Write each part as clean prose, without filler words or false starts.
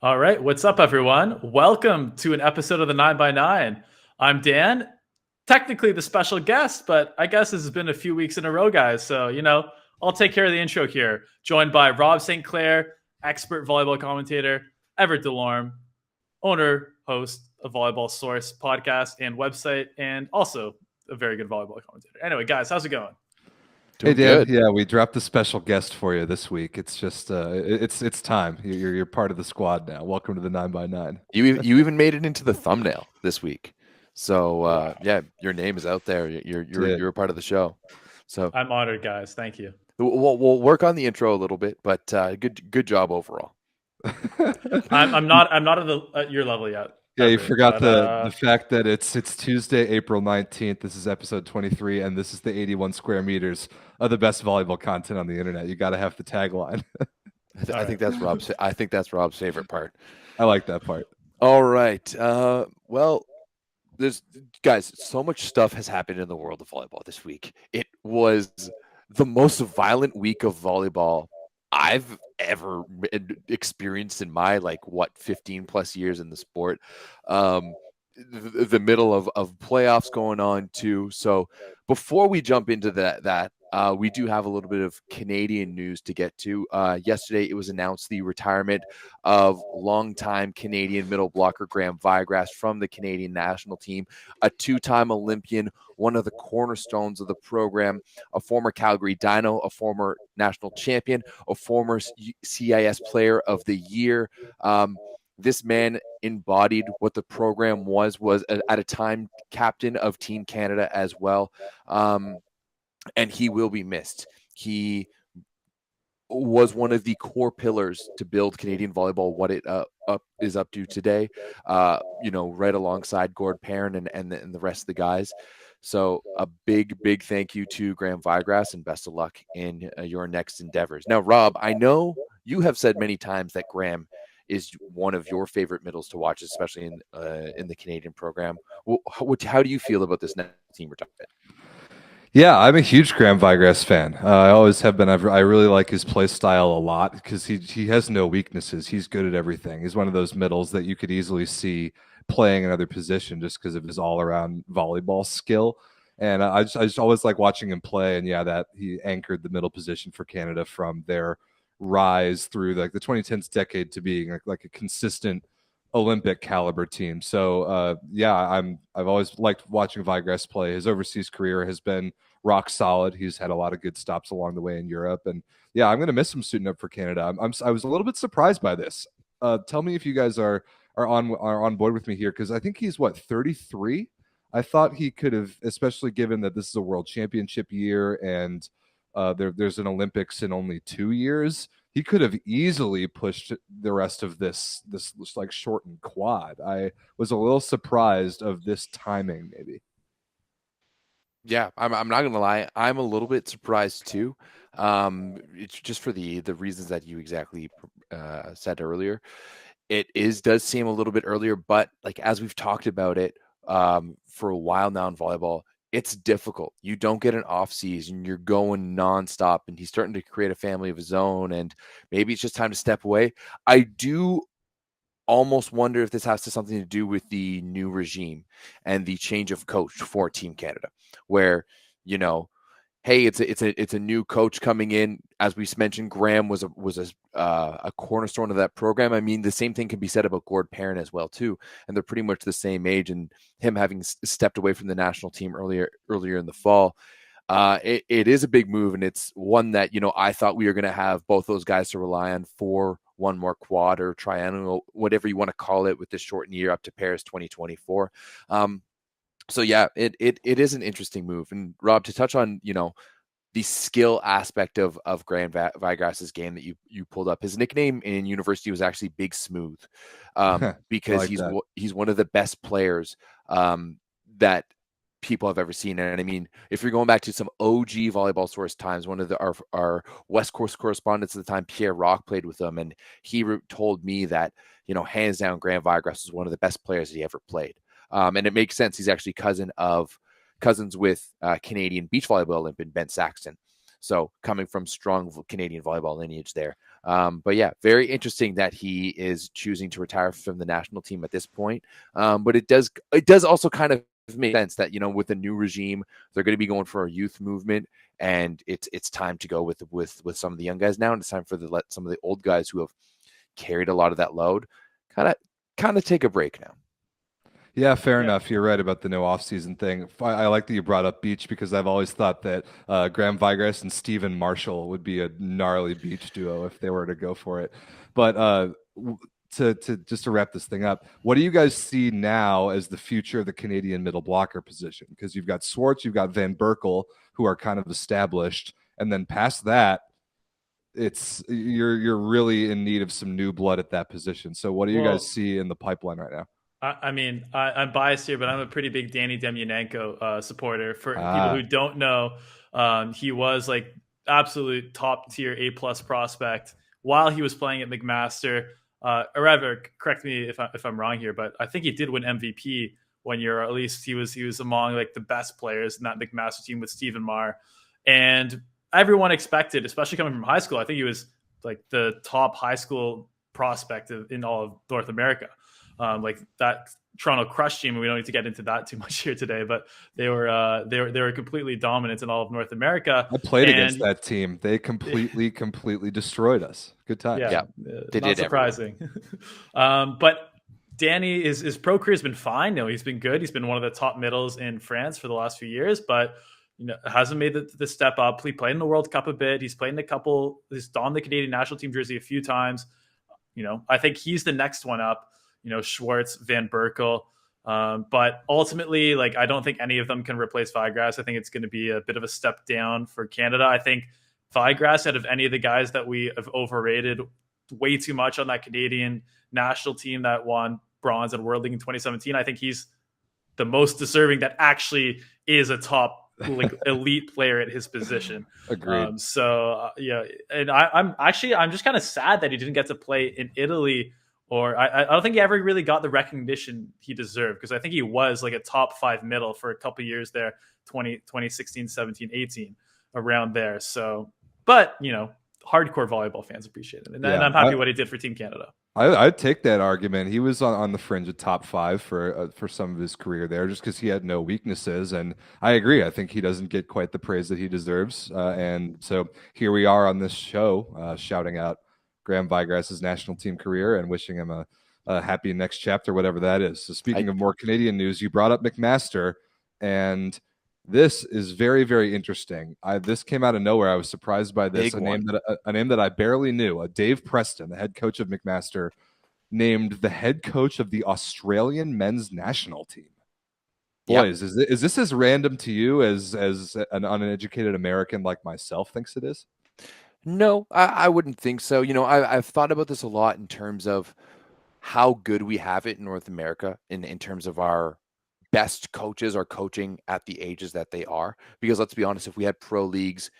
All right, what's up, everyone? Welcome to an episode of the 9x9. I'm Dan, technically the special guest, but I guess this has been a few weeks in a row, guys. So, I'll take care of the intro here. Joined by Rob St. Clair, expert volleyball commentator, Everett Delorme, owner, host of Volleyball Source podcast and website, and also a very good volleyball commentator. Anyway, guys, how's it going? Hey Doing Dan, good. yeah, we dropped a special guest for you this week. It's just it's time. You're part of the squad now. Welcome to the 9x9. You even made it into the thumbnail this week. So yeah, your name is out there. You're a part of the show. So I'm honored, guys. Thank you. we'll work on the intro a little bit, but good job overall. I'm not at your level yet. Yeah, you forgot the fact that it's Tuesday, April 19th. This is episode 23, and this is the 81 square meters of the best volleyball content on the internet. You got to have the tagline. I think that's Rob's. I think that's Rob's favorite part. I like that part. All right. Well, there's guys. So much stuff has happened in the world of volleyball this week. It was the most violent week of volleyball I've ever experienced in my 15 plus years in the sport. The middle of playoffs going on too. So before we jump into that we do have a little bit of Canadian news to get to. Yesterday, it was announced the retirement of longtime Canadian middle blocker Graham Vigrass from the Canadian national team, a two-time Olympian, one of the cornerstones of the program, a former Calgary Dino, a former national champion, a former CIS Player of the Year. This man embodied what the program was at a time captain of Team Canada as well. And he will be missed. He was one of the core pillars to build Canadian volleyball what it is up to today, right alongside Gord Perrin and the rest of the guys. So a big thank you to Graham Vigrass, and best of luck in your next endeavors. Now, Rob, I know you have said many times that Graham is one of your favorite middles to watch, especially in the Canadian program. How do you feel about this next team retirement? Yeah, I'm a huge Graham Vigrass fan. I always have been. I really like his play style a lot because he has no weaknesses. He's good at everything. He's one of those middles that you could easily see playing another position just because of his all-around volleyball skill. And I just always like watching him play. And yeah, that he anchored the middle position for Canada from their rise through the 2010s decade to being like a consistent Olympic caliber team. So yeah, I've always liked watching Vigrass play. His overseas career has been rock solid. He's had a lot of good stops along the way in Europe, and yeah, I'm going to miss him suiting up for Canada. I was a little bit surprised by this. Tell me if you guys are on board with me here, because I think he's 33. I thought he could have, especially given that this is a World Championship year and there's an Olympics in only 2 years. He could have easily pushed the rest of this like shortened quad. I was a little surprised of this timing, maybe. Yeah, I'm not gonna lie. I'm a little bit surprised too. It's just for the reasons that you exactly said earlier. It does seem a little bit earlier, but as we've talked about it for a while now in volleyball, it's difficult. You don't get an off season. You're going nonstop, and he's starting to create a family of his own. And maybe it's just time to step away. I do almost wonder if this has something to do with the new regime and the change of coach for Team Canada, where hey, it's a new coach coming in. As we mentioned, Graham was a cornerstone of that program. I mean, the same thing can be said about Gord Perrin as well too, and they're pretty much the same age. And him having stepped away from the national team earlier in the fall, it is a big move, and it's one that I thought we were going to have both those guys to rely on for one more quad or triennial, whatever you want to call it, with this shortened year up to Paris 2024. So yeah, it is an interesting move. And Rob, to touch on, the skill aspect of Graham Vigrass's game that you pulled up, his nickname in university was actually Big Smooth, because he's one of the best players that people have ever seen. And I mean, if you're going back to some OG Volleyball Source times, one of our West Coast correspondents at the time, Pierre Rock, played with them, and he told me that hands down, Graham Vigrass was one of the best players that he ever played. And it makes sense. He's actually cousins with Canadian beach volleyball Olympian Ben Saxton. So coming from strong Canadian volleyball lineage there. But yeah, very interesting that he is choosing to retire from the national team at this point. But it does also kind of make sense that, with the new regime, they're going to be going for a youth movement, and it's time to go with some of the young guys now, and it's time for let some of the old guys who have carried a lot of that load kind of take a break now. Yeah, fair enough. You're right about the no off-season thing. I like that you brought up beach because I've always thought that Graham Vigras and Steven Marshall would be a gnarly beach duo if they were to go for it. But to wrap this thing up, what do you guys see now as the future of the Canadian middle blocker position? Because you've got Swartz, you've got Van Berkel, who are kind of established, and then past that, you're really in need of some new blood at that position. So what do you guys see in the pipeline right now? I mean, I'm biased here, but I'm a pretty big Danny Demyanenko supporter. For people who don't know, he was like absolute top tier A+ prospect while he was playing at McMaster. Or rather, correct me if I'm wrong here, but I think he did win MVP 1 year, or at least he was among like the best players in that McMaster team with Stephen Marr. And everyone expected, especially coming from high school, I think he was like the top high school prospect in all of North America. Like that Toronto Crush team, and we don't need to get into that too much here today, but they were completely dominant in all of North America. I played against that team. They completely destroyed us. Good time. Yeah, they not did. Surprising. But Danny, his pro career has been fine. He's been good. He's been one of the top middles in France for the last few years, but hasn't made the step up. He played in the World Cup a bit. He's played in he's donned the Canadian national team jersey a few times. I think he's the next one up. Schwartz, Van Berkel. But ultimately, like, I don't think any of them can replace Vigras. I think it's going to be a bit of a step down for Canada. I think Vigras, out of any of the guys that we have overrated way too much on that Canadian national team that won bronze at World League in 2017, I think he's the most deserving that actually is a top elite player at his position. Agreed. And I'm just kind of sad that he didn't get to play in Italy. Or I don't think he ever really got the recognition he deserved, because I think he was like a top 5 middle for a couple of years there, 2016, 17, 18, around there. So, but, hardcore volleyball fans appreciate it. And I'm happy what he did for Team Canada. I'd take that argument. He was on the fringe of top 5 for some of his career there, just because he had no weaknesses. And I agree. I think he doesn't get quite the praise that he deserves. And so here we are on this show shouting out Graham Vigras' national team career and wishing him a happy next chapter, whatever that is. So speaking of more Canadian news, you brought up McMaster, and this is very, very interesting. This came out of nowhere. I was surprised by this. A name that I barely knew. Dave Preston, the head coach of McMaster, named the head coach of the Australian men's national team. Boys, is this as random to you as an uneducated American like myself thinks it is? No, I wouldn't think so. I've thought about this a lot in terms of how good we have it in North America in terms of our best coaches are coaching at the ages that they are. Because let's be honest, if we had pro leagues,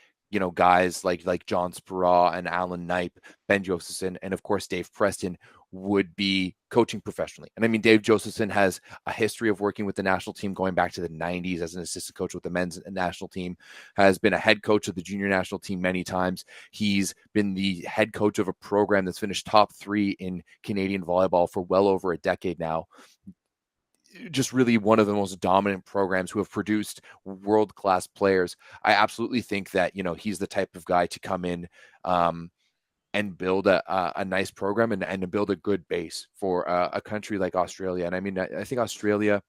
guys like John Speraw and Alan Knipe, Ben Josephson, and of course Dave Preston would be coaching professionally. And I mean, Dave Josephson has a history of working with the national team going back to the 90s as an assistant coach with the men's national team, has been a head coach of the junior national team many times. He's been the head coach of a program that's finished top 3 in Canadian volleyball for well over a decade now. Just really one of the most dominant programs who have produced world-class players. I absolutely think that, he's the type of guy to come in and build a nice program and build a good base for a country like Australia. And I mean, I think Australia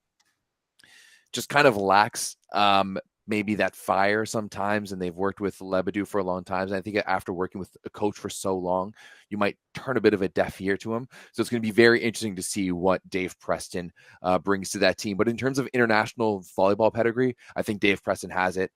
just kind of lacks maybe that fire sometimes, and they've worked with Lebedew for a long time. And I think after working with a coach for so long, you might turn a bit of a deaf ear to him. So it's going to be very interesting to see what Dave Preston brings to that team. But in terms of international volleyball pedigree, I think Dave Preston has it.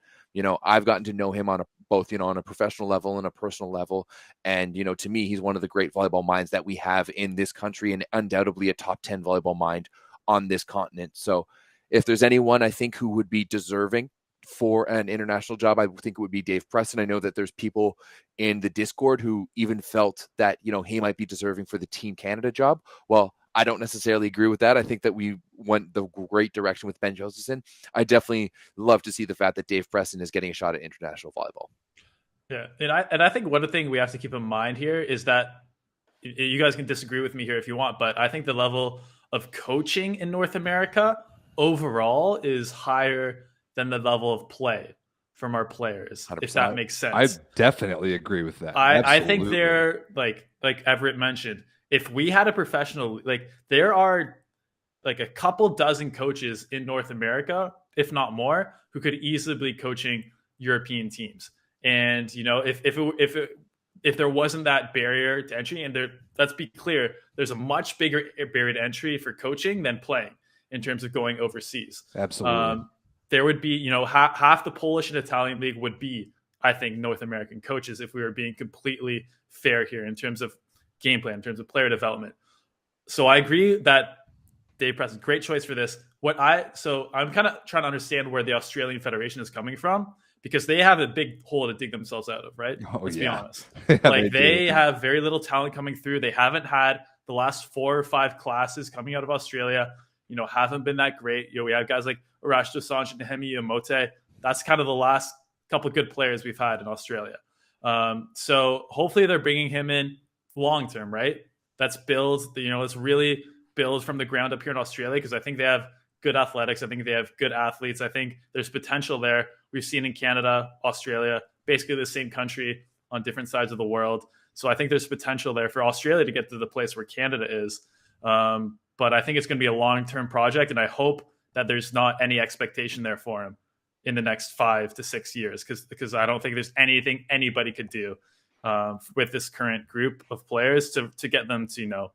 I've gotten to know him on both on a professional level and a personal level. And, to me, he's one of the great volleyball minds that we have in this country, and undoubtedly a top 10 volleyball mind on this continent. So if there's anyone I think who would be deserving for an international job, I think it would be Dave Preston. I know that there's people in the Discord who even felt that, he might be deserving for the Team Canada job. Well, I don't necessarily agree with that. I think that we went the great direction with Ben Josephson. I definitely love to see the fact that Dave Preston is getting a shot at international volleyball. Yeah, and I think one thing we have to keep in mind here is that you guys can disagree with me here if you want, but I think the level of coaching in North America overall is higher than the level of play from our players, if 100%. that makes I sense. definitely agree with that. I think Absolutely. they're like Everett mentioned, if we had a professional, like there are like a couple dozen coaches in North America, if not more, who could easily be coaching European teams. And you know, if there wasn't that barrier to entry, and there, let's be clear, there's a much bigger barrier to entry for coaching than playing in terms of going overseas. Absolutely. There would be, you know, half the Polish and Italian league would be, I think, North American coaches if we were being completely fair here in terms of game plan, in terms of player development. So I agree that Dave Preston, great choice for this. So I'm kind of trying to understand where the Australian Federation is coming from, because they have a big hole to dig themselves out of, right? Oh, Let's be honest. Yeah, Like they have very little talent coming through. They haven't had the last 4 or 5 classes coming out of Australia, you know, haven't been that great. You know, we have guys like Arash Dosanjh and Nehemi Omote. That's kind of the last couple of good players we've had in Australia. So hopefully they're bringing him in long term, right? That's build, you know, let's really build from the ground up here in Australia, because I think they have good athletics. I think they have good athletes. I think there's potential there. We've seen in Canada, Australia, basically the same country on different sides of the world. So I think there's potential there for Australia to get to the place where Canada is. But I think it's going to be a long-term project, and I hope that there's not any expectation there for him in the next 5 to 6 years, because I don't think there's anything anybody could do with this current group of players to get them to, you know,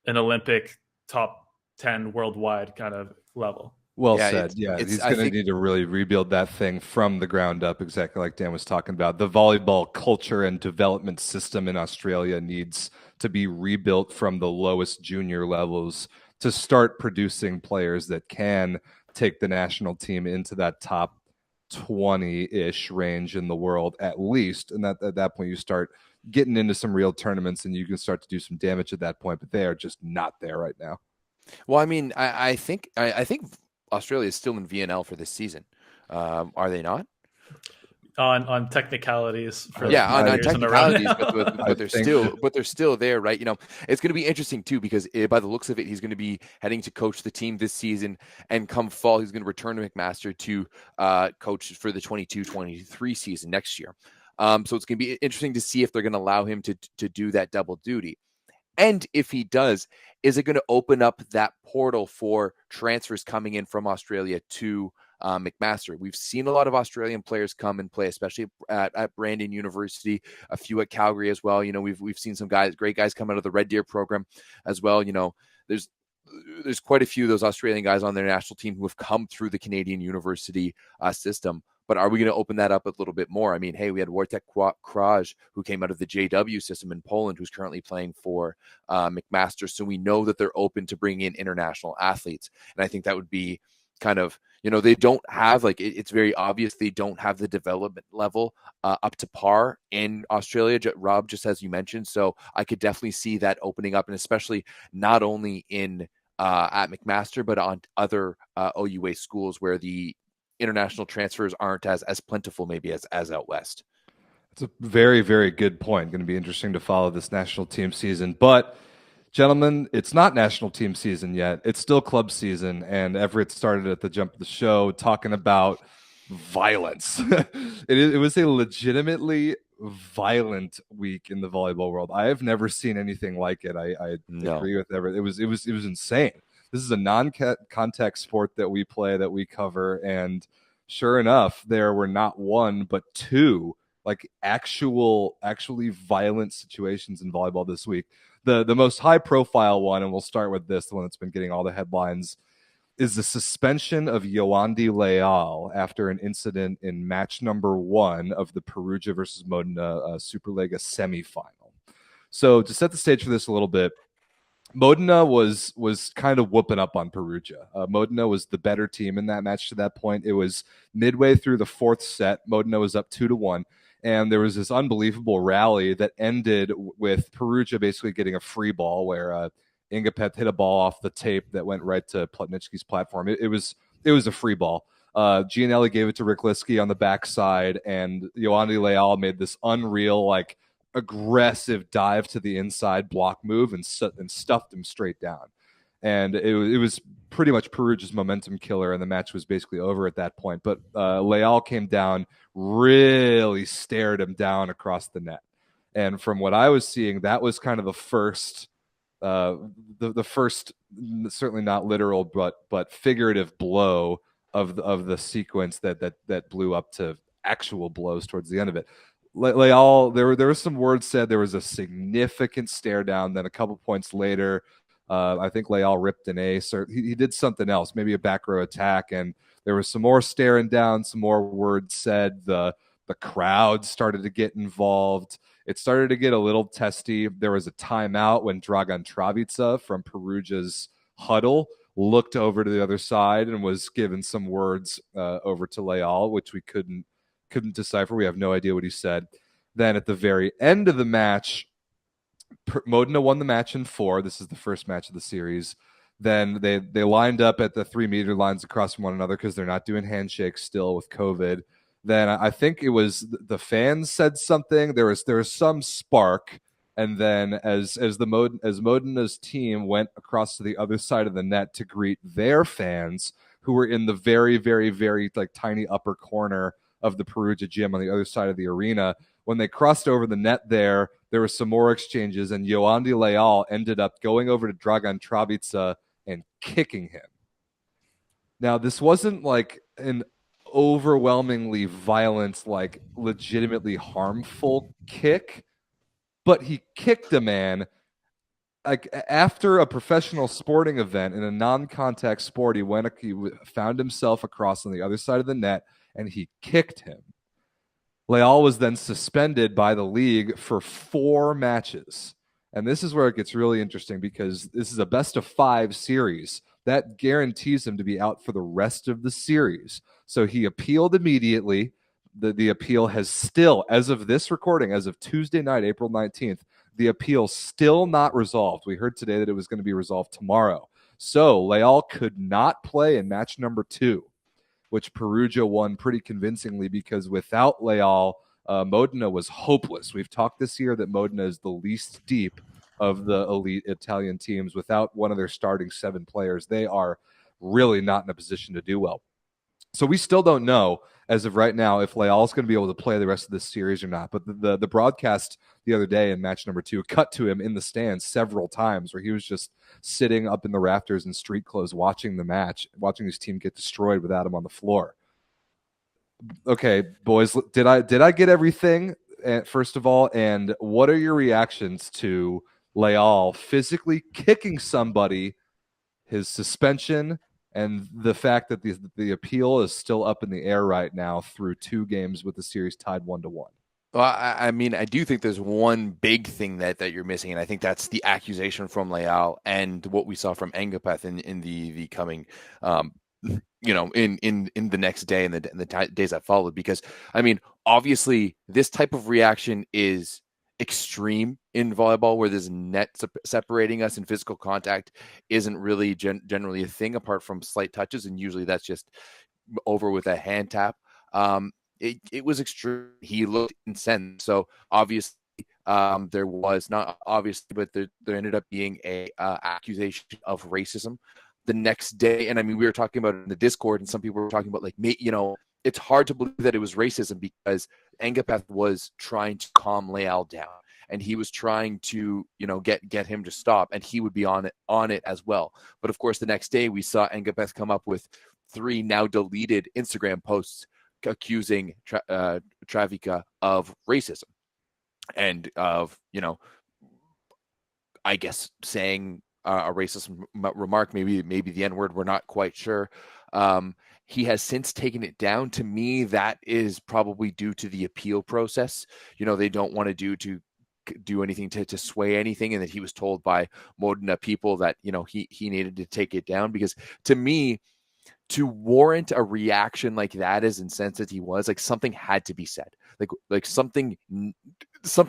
an Olympic top 10 worldwide kind of level. Well Yeah, said. Yeah, he's I going to think need to really rebuild that thing from the ground up, exactly like Dan was talking about. The volleyball culture and development system in Australia needs to be rebuilt from the lowest junior levels to start producing players that can take the national team into that top 20-ish range in the world at least. And at that point, you start getting into some real tournaments and you can start to do some damage at that point, but they are just not there right now. Well, I mean, I think Australia is still in VNL for this season. Are they not? On technicalities, for On technicalities, but they're still there, right? You know, it's going to be interesting too, because by the looks of it, he's going to be heading to coach the team this season, and come fall, he's going to return to McMaster to coach for the 22-23 season next year. So it's going to be interesting to see if they're going to allow him to do that double duty. And if he does, is it going to open up that portal for transfers coming in from Australia to McMaster? We've seen a lot of Australian players come and play, especially at Brandon University, a few at Calgary as well. You know, we've seen some great guys come out of the Red Deer program as well. You know, there's quite a few of those Australian guys on their national team who have come through the Canadian university system. But are we going to open that up a little bit more? I mean, hey, we had Wojtek Kraj, who came out of the JW system in Poland, who's currently playing for McMaster. So we know that they're open to bringing in international athletes. And I think that would be kind of, you know, they don't have, like, it's very obvious they don't have the development level up to par in Australia, Rob, just as you mentioned. So I could definitely see that opening up, and especially not only in at McMaster, but on other OUA schools where the international transfers aren't as plentiful maybe as out west. It's a very, very good point. Going to be interesting to follow this national team season. But gentlemen, it's not national team season yet. It's still club season. And Everett started at the jump of the show talking about violence. It was a legitimately violent week in the volleyball world. I have never seen anything like it. I agree with Everett. It was insane. This is a non-contact sport that we play, that we cover, and sure enough, there were not one but two like actually violent situations in volleyball this week. The most high-profile one, and we'll start with this, the one that's been getting all the headlines, is the suspension of Yoandi Leal after an incident in match number 1 of the Perugia versus Modena SuperLega semifinal. So to set the stage for this a little bit, Modena was kind of whooping up on Perugia. Modena was the better team in that match to that point. It was midway through the 4th set. Modena was up 2-1, and there was this unbelievable rally that ended with Perugia basically getting a free ball where Ingapeth hit a ball off the tape that went right to Plotnitsky's platform. It was a free ball. Gianelli gave it to Rick Liskey on the backside, and Yoandi Leal made this unreal, like, aggressive dive to the inside block move and stuffed him straight down. And it was pretty much Perugia's momentum killer, and the match was basically over at that point. But Leal came down, really stared him down across the net. And from what I was seeing, that was kind of the first, the first, certainly not literal, but figurative blow of the sequence that blew up to actual blows towards the end of it. Leal, there was some words said. There was a significant stare down. Then a couple points later, I think Leal ripped an ace, or he did something else, maybe a back row attack, and there was some more staring down, some more words said. The crowd started to get involved. It started to get a little testy. There was a timeout when Dragan Travica from Perugia's huddle looked over to the other side and was given some words over to Leal, which we couldn't decipher. We have no idea what he said. Then at the very end of the match, Modena won the match in 4. This is the first match of the series. Then they lined up at the 3-meter lines across from one another because they're not doing handshakes still with COVID. Then I think it was the fans said something. There was some spark, and then as Modena's team went across to the other side of the net to greet their fans, who were in the very, very, very, like, tiny upper corner of the Perugia gym on the other side of the arena, when they crossed over the net there were some more exchanges, and Yoandi Leal ended up going over to Dragan Travica and kicking him. Now, this wasn't like an overwhelmingly violent, like legitimately harmful kick, but he kicked a man like after a professional sporting event in a non-contact sport. He found himself across on the other side of the net and he kicked him. Leal was then suspended by the league for 4 matches. And this is where it gets really interesting because this is a best-of-5 series. That guarantees him to be out for the rest of the series. So he appealed immediately. The appeal has still, as of this recording, as of Tuesday night, April 19th, the appeal still not resolved. We heard today that it was going to be resolved tomorrow. So Leal could not play in match number 2, which Perugia won pretty convincingly because without Leal, Modena was hopeless. We've talked this year that Modena is the least deep of the elite Italian teams. Without one of their starting 7 players, they are really not in a position to do well. So we still don't know, as of right now, if Leal is going to be able to play the rest of this series or not. But the broadcast the other day in match number 2 cut to him in the stands several times where he was just sitting up in the rafters in street clothes watching the match, watching his team get destroyed without him on the floor. Okay, boys, did I get everything, first of all? And what are your reactions to Leal physically kicking somebody, his suspension, and the fact that the appeal is still up in the air right now through 2 games with the series tied 1-1? Well, I mean, I do think there's one big thing that you're missing, and I think that's the accusation from Leal and what we saw from Engapeth in the coming, in the next day and the days that followed. Because, I mean, obviously, this type of reaction is extreme in volleyball, where there's net separating us and physical contact isn't really generally a thing apart from slight touches, and usually that's just over with a hand tap. It was extreme. He looked incensed. So obviously, there was not obviously, but there ended up being a accusation of racism the next day. And I mean, we were talking about it in the Discord, and some people were talking about, like, it's hard to believe that it was racism because Engapeth was trying to calm Leal down, and he was trying to, get him to stop, and he would be on it as well. But of course, the next day we saw Engapeth come up with 3 now deleted Instagram posts accusing Travica of racism and of, I guess saying a racist remark, maybe the N-word, we're not quite sure. He has since taken it down. To me, that is probably due to the appeal process. They don't want to do anything to sway anything, and that he was told by Modena people that, he needed to take it down. Because to me, to warrant a reaction like that, as incensed as he was, like, something had to be said. Like something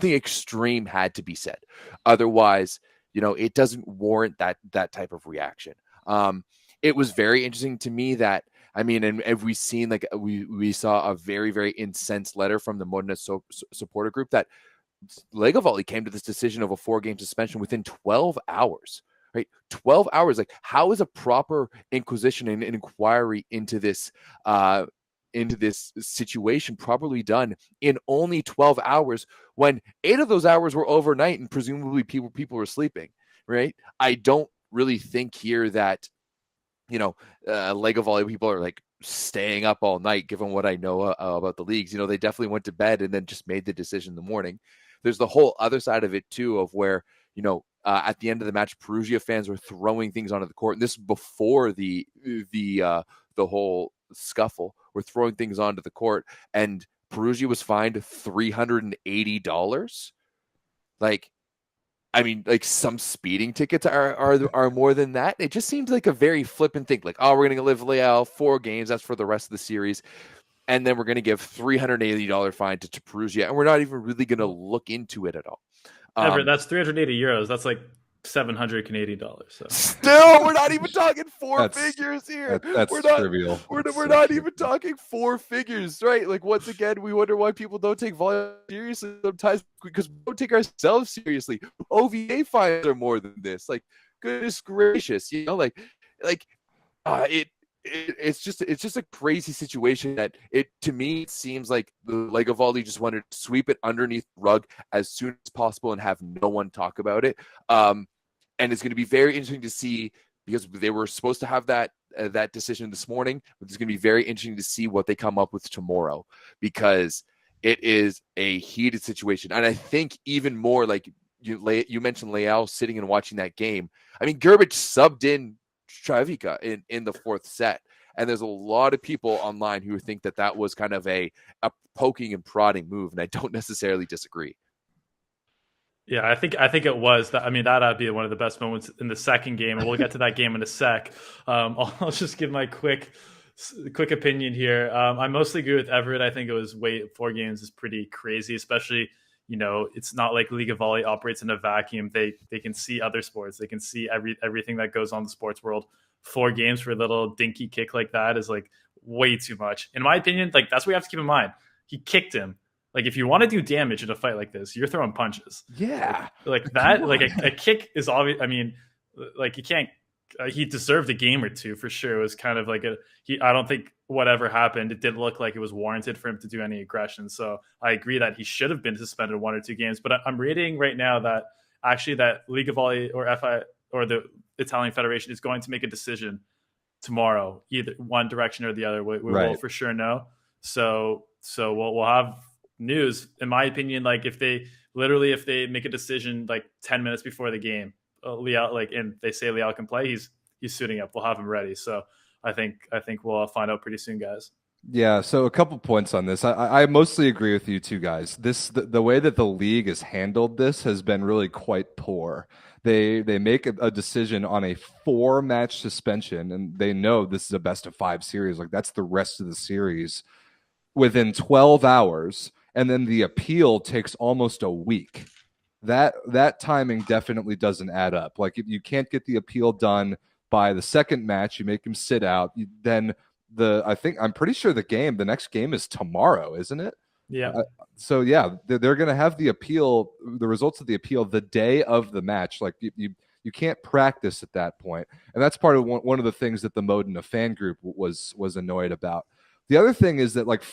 extreme had to be said. Otherwise, it doesn't warrant that type of reaction. It was very interesting to me that, I mean, and we've seen like we saw a very, very incensed letter from the Modena supporter group that Lega Volley came to this decision of a 4-game suspension within 12 hours, right? 12 hours. Like, how is a proper inquisition and an inquiry into this situation properly done in only 12 hours when 8 of those hours were overnight and presumably people were sleeping, right? I don't really think here that, Lega Volley people are like staying up all night, given what I know about the leagues. They definitely went to bed and then just made the decision in the morning. There's the whole other side of it too, of where, at the end of the match, Perugia fans were throwing things onto the court. And this is before the whole scuffle. We're throwing things onto the court, and Perugia was fined $380. Like, I mean, like, some speeding tickets are more than that. It just seems like a very flippant thing. Like, oh, we're going to live Leal 4 games. That's for the rest of the series. And then we're going to give $380 fine to Perugia, and we're not even really going to look into it at all. Everett, that's 380 euros. That's like 700 Canadian dollars. So. Still, we're not even talking figures here. That's trivial. We're not even talking 4 figures, right? Like, once again, we wonder why people don't take volleyball seriously sometimes, because we don't take ourselves seriously. OVA fines are more than this. Like, goodness gracious, it's just a crazy situation that to me it seems like the Lega Volley just wanted to sweep it underneath the rug as soon as possible and have no one talk about it. And it's going to be very interesting to see, because they were supposed to have that decision this morning, but it's going to be very interesting to see what they come up with tomorrow, because it is a heated situation. And I think even more, like you mentioned Leal sitting and watching that game. I mean, Gerbic subbed in Travica in the 4th set. And there's a lot of people online who think that was kind of a poking and prodding move. And I don't necessarily disagree. Yeah, I think it was. That'd be one of the best moments in the second game. And we'll get to that game in a sec. I'll just give my quick opinion here. I mostly agree with Everett. I think it was 4 games is pretty crazy, especially, it's not like Liga Volley operates in a vacuum. They can see other sports. They can see everything that goes on in the sports world. 4 games for a little dinky kick like that is like way too much. In my opinion, like, that's what you have to keep in mind. He kicked him. Like, if you want to do damage in a fight like this, you're throwing punches. Yeah. Like that, like a kick is obvious. I mean, like, you can't, he deserved a game or 2 for sure. It was kind of like I don't think whatever happened, it didn't look like it was warranted for him to do any aggression. So I agree that he should have been suspended 1 or 2 games. But I'm reading right now that actually that Liga Volley or FI or the Italian Federation is going to make a decision tomorrow, either one direction or the other. We will for sure know. So we'll have news. In my opinion, like, if they make a decision like 10 minutes before the game, Leal, and they say Leal can play, he's suiting up. We'll have him ready. So I think we'll find out pretty soon, guys. Yeah, so a couple points on this. I mostly agree with you two guys. The way that the league has handled this has been really quite poor. They make a decision on a 4-match suspension, and they know this is a best of 5 series. Like, that's the rest of the series within 12 hours, and then the appeal takes almost a week. That timing definitely doesn't add up. Like, if you can't get the appeal done by the second match, you make him sit out. Then I'm pretty sure the next game is tomorrow, isn't it? Yeah. So yeah, they're going to have the results of the appeal the day of the match. Like, you can't practice at that point, and that's part of one of the things that the Modena fan group was annoyed about. The other thing is that, like,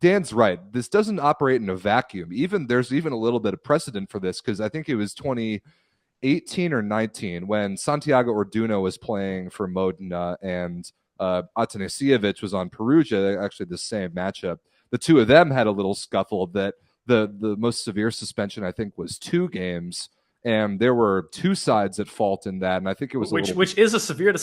Dan's right. This doesn't operate in a vacuum. There's even a little bit of precedent for this, because I think it was 2018 or 19 when Santiago Orduno was playing for Modena and Atanasievich was on Perugia. Actually, the same matchup. The two of them had a little scuffle that the most severe suspension, I think, was 2 games. And there were 2 sides at fault in that, and I think it was which is a severe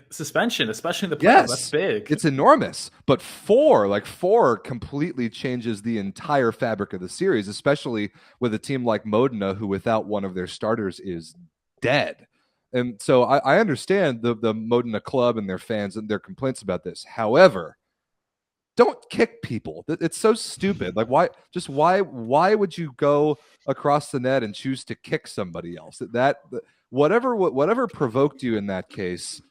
suspension, especially in the playoffs. Yes, that's big. It's enormous. But 4 completely changes the entire fabric of the series, especially with a team like Modena, who without one of their starters is dead. And so I understand the Modena club and their fans and their complaints about this. However, don't kick people. It's so stupid. Like, why would you go across the net and choose to kick somebody else? Whatever provoked you in that case,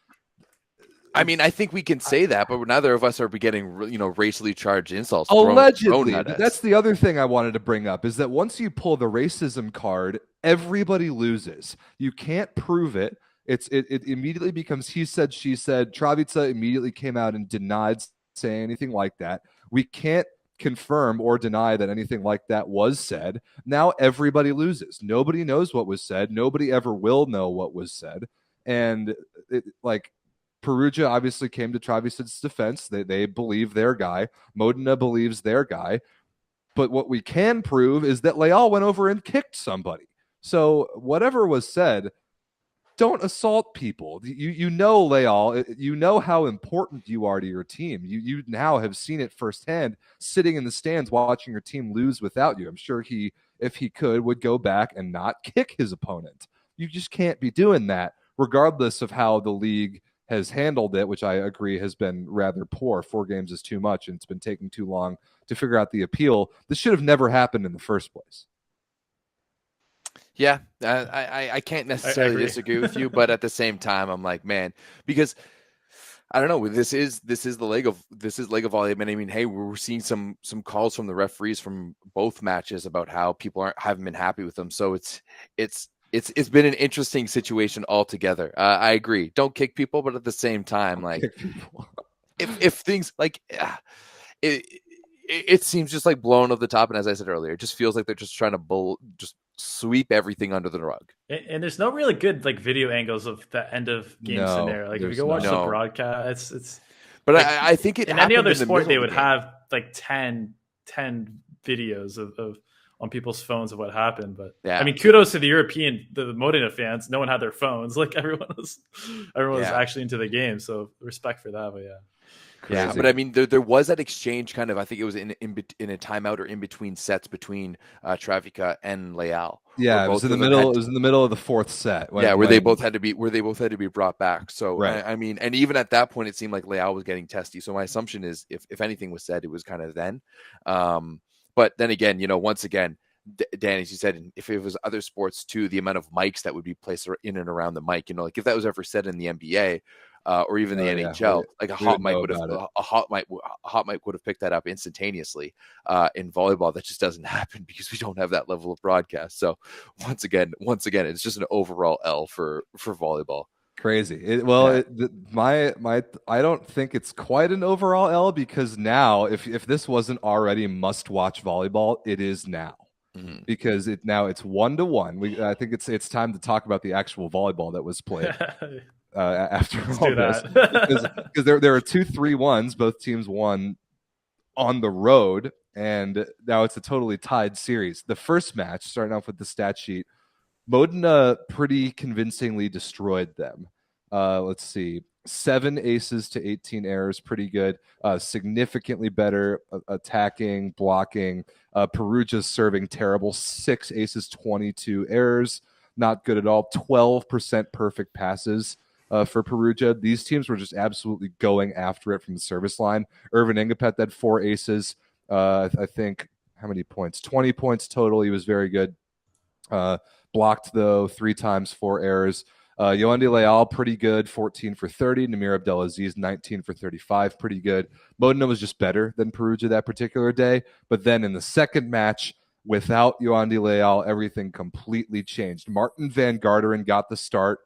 I mean, I think we can say that, but neither of us are getting, racially charged insults. Allegedly, thrown at but us. that's the other thing I wanted to bring up is that once you pull the racism card, everybody loses. You can't prove it. It immediately becomes he said, she said. Travica immediately came out and denied saying anything like that. We can't confirm or deny that anything like that was said. Now everybody loses. Nobody knows what was said. Nobody ever will know what was said. And Perugia obviously came to Travis's defense. They believe their guy. Modena believes their guy. But what we can prove is that Leal went over and kicked somebody. So whatever was said, don't assault people. You know, Leal, you know how important you are to your team. You now have seen it firsthand sitting in the stands watching your team lose without you. I'm sure he, if he could, would go back and not kick his opponent. You just can't be doing that, regardless of how the league has handled it, which I agree has been rather poor. 4 games is too much, and it's been taking too long to figure out the appeal. This should have never happened in the first place. Yeah, I can't necessarily disagree with you, but at the same time, I'm like, man, because I don't know. This is Lega Volleyball. I mean, hey, we're seeing some calls from the referees from both matches about how people haven't been happy with them. So it's been an interesting situation altogether. I agree. Don't kick people, but at the same time, like if things like it seems just like blown over the top. And as I said earlier, it just feels like they're just trying to just sweep everything under the rug. And there's no really good like video angles of the end of game scenario. Like if you go watch the broadcast, it's. But like, I think it in any other sport they would have like 10 videos of on people's phones of what happened. But yeah. I mean, kudos to the Modena fans. No one had their phones. Like everyone was actually into the game. So respect for that. But yeah. Crazy. Yeah, but I mean, there was that exchange kind of. I think it was in a timeout or in between sets between Travica and Leal. Yeah, it was in the middle. It was in the middle of the 4th set. Where they both had to be brought back. So right. I mean, and even at that point, it seemed like Leal was getting testy. So my assumption is, if anything was said, it was kind of then. But then again, once again, Dan, as you said, if it was other sports too, the amount of mics that would be placed in and around the mic, like if that was ever said in the NBA. Or even the NHL, like a hot mic would have picked that up instantaneously. In volleyball, that just doesn't happen because we don't have that level of broadcast. So once again, it's just an overall L for volleyball. Crazy. I don't think it's quite an overall L because now, if this wasn't already must-watch volleyball, it is now. Mm-hmm. Because it's 1-1. I think it's time to talk about the actual volleyball that was played. After all this, because there are 2 3-1s. Both teams won on the road, and now it's a totally tied series. The first match, starting off with the stat sheet, Modena pretty convincingly destroyed them. Let's see, 7 aces to 18 errors, pretty good. Significantly better attacking, blocking. Perugia's serving terrible, 6 aces, 22 errors, not good at all. 12% perfect passes. For Perugia, these teams were just absolutely going after it from the service line. Irvin Ingapet had 4 aces. I think, how many points? 20 points total. He was very good. Blocked, though, 3 times, 4 errors. Yoandi Leal, pretty good, 14 for 30. Namir Abdelaziz, 19 for 35, pretty good. Modena was just better than Perugia that particular day. But then in the second match, without Yoandi Leal, everything completely changed. Martin Van Garderen got the start.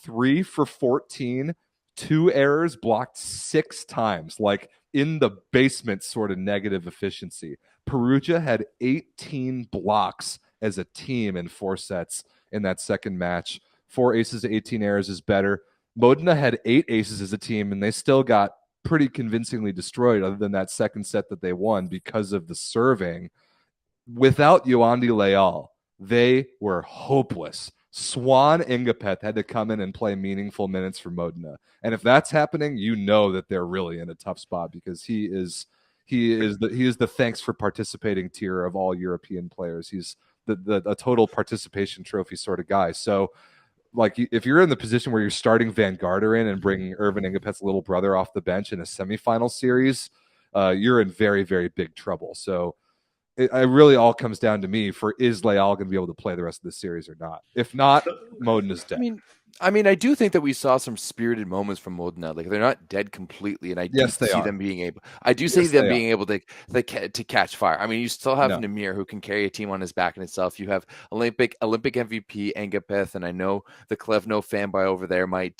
3 for 14, 2 errors, blocked 6 times, like in the basement sort of negative efficiency. Perugia had 18 blocks as a team in 4 sets in that second match. 4 aces to 18 errors is better. Modena had 8 aces as a team, and they still got pretty convincingly destroyed other than that second set that they won because of the serving. Without Yoandi Leal, they were hopeless. Swan Ingapeth had to come in and play meaningful minutes for Modena. And if that's happening, you know that they're really in a tough spot because he is the thanks for participating tier of all European players. He's a total participation trophy sort of guy. So like if you're in the position where you're starting Van Garderen and bringing Irvin Ingapet's little brother off the bench in a semifinal series, you're in very, very big trouble. So it really all comes down to me for is Leal going to be able to play the rest of the series or not? If not, Modena's dead. I mean, I mean, I do think that we saw some spirited moments from Modena. Like they're not dead completely, and I do Yes, they see are. them being able. I do see Yes, them they are. being able to catch fire. I mean, you still have No. Namir who can carry a team on his back in itself. You have Olympic MVP Engapeth, and I know the Klevno fanboy over there might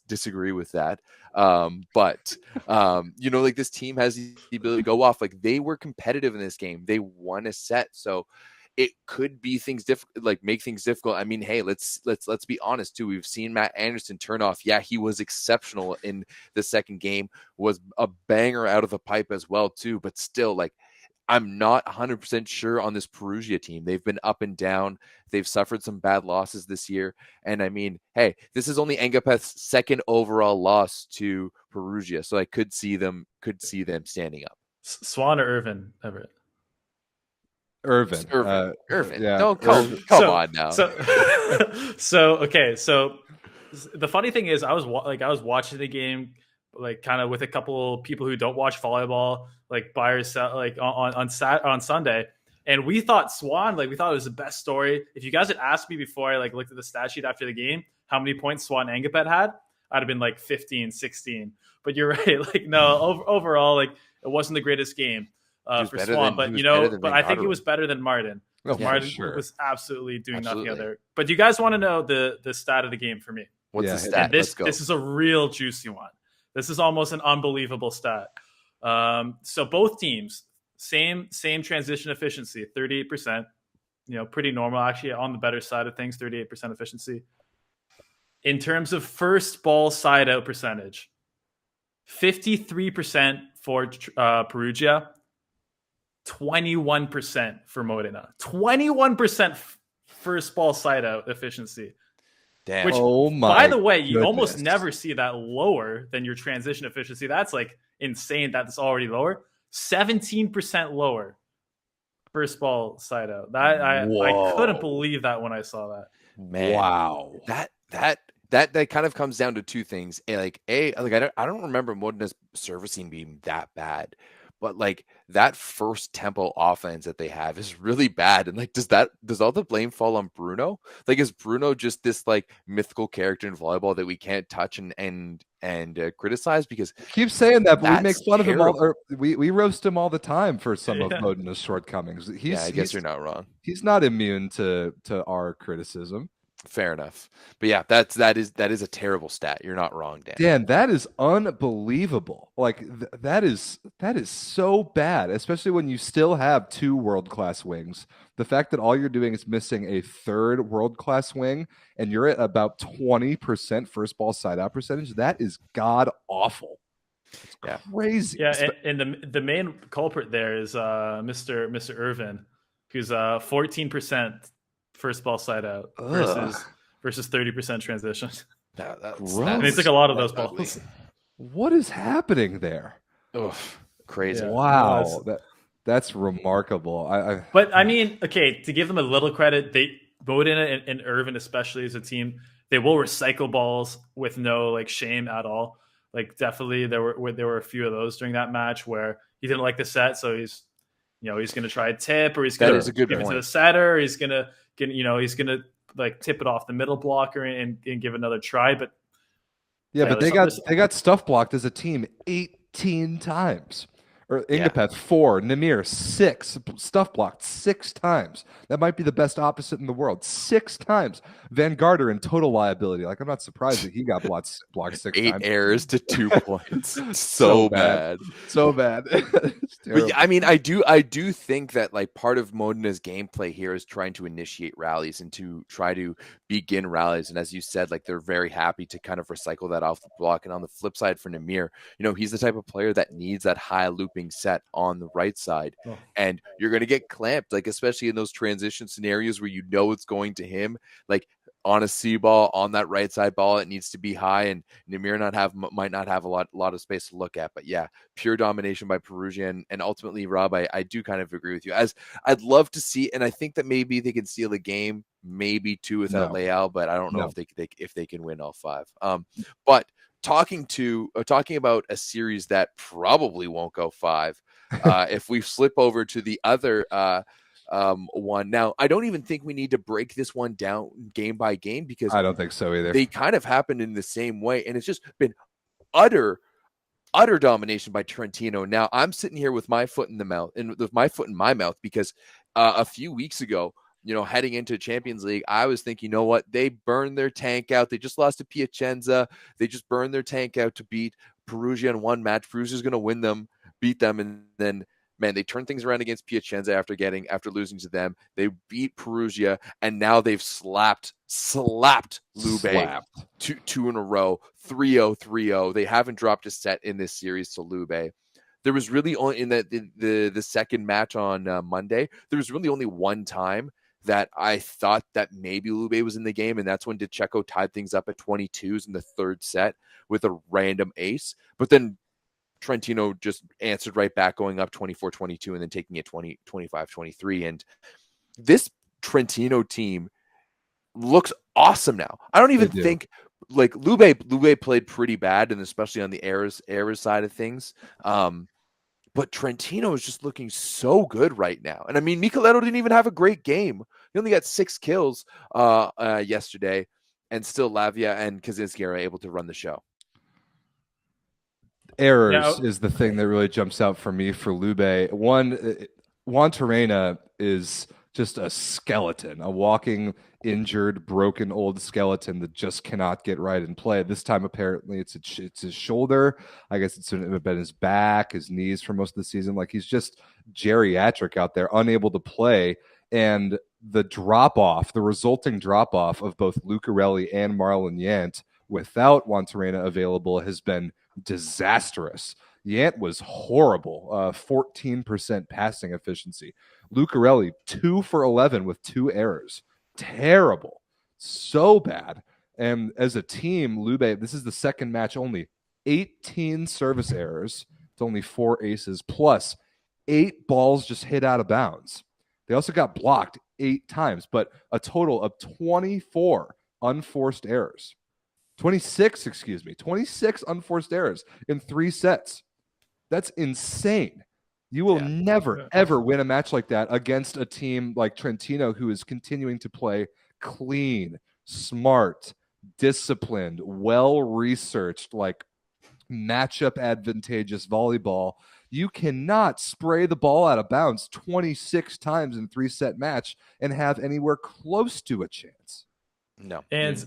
disagree with that. But like this team has the ability to go off. Like they were competitive in this game. They won a set, so it could be things difficult, like make things difficult. I mean, hey, let's be honest too. We've seen Matt Anderson turn off. Yeah, he was exceptional in the second game, was a banger out of the pipe as well too. But still, like, I'm not 100% sure on this Perugia team. They've been up and down. They've suffered some bad losses this year. And I mean, hey, this is only Engapeth's second overall loss to Perugia, so I could see them standing up. Swan or Irvin Everett? Irvin. Irvin. Yeah. No, come on now. Okay. So the funny thing is, I was watching the game, like kind of with a couple people who don't watch volleyball, like by yourself, like on Sunday, and we thought Swan, like we thought it was the best story. If you guys had asked me before I like looked at the stat sheet after the game, how many points Swan Engapet had, I'd have been like 15, 16. But you're right, like no, overall, like it wasn't the greatest game for Swan, but I think it was better than Martin. Oh, Martin sure. was absolutely doing nothing other. But you guys want to know the stat of the game for me? What's the stat? This is a real juicy one. This is almost an unbelievable stat. So both teams, same transition efficiency, 38%. Pretty normal actually, on the better side of things, 38% efficiency. In terms of first ball side out percentage, 53% for Perugia, 21% for Modena. 21% first ball side out efficiency. Damn. Which, by the way, you almost never see that lower than your transition efficiency. That's like insane that it's already lower. 17% lower first ball side out. That I couldn't believe that when I saw that. Man, wow. That kind of comes down to two things. I don't remember Modena's servicing being that bad. But like that first tempo offense that they have is really bad. And like, does all the blame fall on Bruno? Like, is Bruno just this like mythical character in volleyball that we can't touch and criticize? Because keep saying that, but we make fun of him all. Or we roast him all the time for some of Modena's shortcomings. I guess you're not wrong. He's not immune to our criticism. Fair enough. But yeah, that is a terrible stat. You're not wrong, Dan. Dan, that is unbelievable. Like that is so bad, especially when you still have two world-class wings. The fact that all you're doing is missing a third world-class wing and you're at about 20% first ball side out percentage, that is god awful. It's crazy. Yeah, and the main culprit there is Mr. Irvin, who's 14% first ball side out versus 30% transition. And they took a lot of those balls. What is happening there? Crazy. Yeah. Wow. That's remarkable. But I mean, okay, to give them a little credit, Modena and Irvin, especially as a team, they will recycle balls with no like shame at all. Like definitely there were a few of those during that match where he didn't like the set, so he's going to try a tip, or he's going to give it to the setter, or he's going to like tip it off the middle blocker and give another try. But but they got stuff blocked as a team 18 times. Or Engapeth 4, Namir 6, stuff blocked 6 times. That might be the best opposite in the world. 6 times. Van Garter in total liability. Like, I'm not surprised that he got blocked 6 times. 8 errors to 2 points. So bad. So bad. But I mean, I do think that like part of Modena's gameplay here is trying to initiate rallies and to try to begin rallies. And as you said, like they're very happy to kind of recycle that off the block. And on the flip side for Namir, he's the type of player that needs that high looping set on the right side. And you're going to get clamped, like especially in those transition scenarios where it's going to him. Like on a C ball, on that right side ball, it needs to be high, and Namir might not have a lot of space to look at. But yeah, pure domination by Perugia, and ultimately, Rob, I do kind of agree with you. As I'd love to see, and I think that maybe they can steal a game, maybe 2 without Leal, but I don't know if they can win all 5. But talking about a series that probably won't go 5, if we flip over to the other one. Now, I don't even think we need to break this one down game by game, because I don't think so either. they kind of happened in the same way, and it's just been utter domination by Trentino. Now, I'm sitting here with my foot in my mouth, because a few weeks ago, heading into Champions League, I was thinking, you know what? They burned their tank out. They just lost to Piacenza. They just burned their tank out to beat Perugia in one match. Perugia's going to beat them. And then, man, they turned things around against Piacenza after losing to them. They beat Perugia, and now they've slapped Lube two in a row, 3-0, 3-0. They haven't dropped a set in this series to Lube. There was really only in the second match on Monday, there was really only one time that I thought that maybe Lube was in the game, and that's when DeCecco tied things up at 22s in the third set with a random ace. But then Trentino just answered right back, going up 24-22 and then taking it 25-23. And this Trentino team looks awesome now. I don't even think like Lube played pretty bad, and especially on the errors side of things. But Trentino is just looking so good right now. And I mean, Micheletto didn't even have a great game. He only got 6 kills yesterday, and still Lavia and Kaczynski are able to run the show. Errors is the thing that really jumps out for me for Lube. One, Juan Terena is just a skeleton, a walking, injured, broken old skeleton that just cannot get right in play. This time, apparently, it's his shoulder. I guess it's been his back, his knees for most of the season. Like, he's just geriatric out there, unable to play. And the resulting drop-off of both Lucarelli and Marlon Yant without Juan Terena available has been disastrous. Yant was horrible, 14% passing efficiency. Lucarelli, 2 for 11 with 2 errors. Terrible. So bad. And as a team, Lube, this is the second match only. 18 service errors. It's only 4 aces, plus 8 balls just hit out of bounds. They also got blocked 8 times, but a total of 24 unforced errors. 26 unforced errors in 3 sets. That's insane. You will never, ever win a match like that against a team like Trentino, who is continuing to play clean, smart, disciplined, well-researched, like matchup advantageous volleyball. You cannot spray the ball out of bounds 26 times in a 3-set match and have anywhere close to a chance. No. And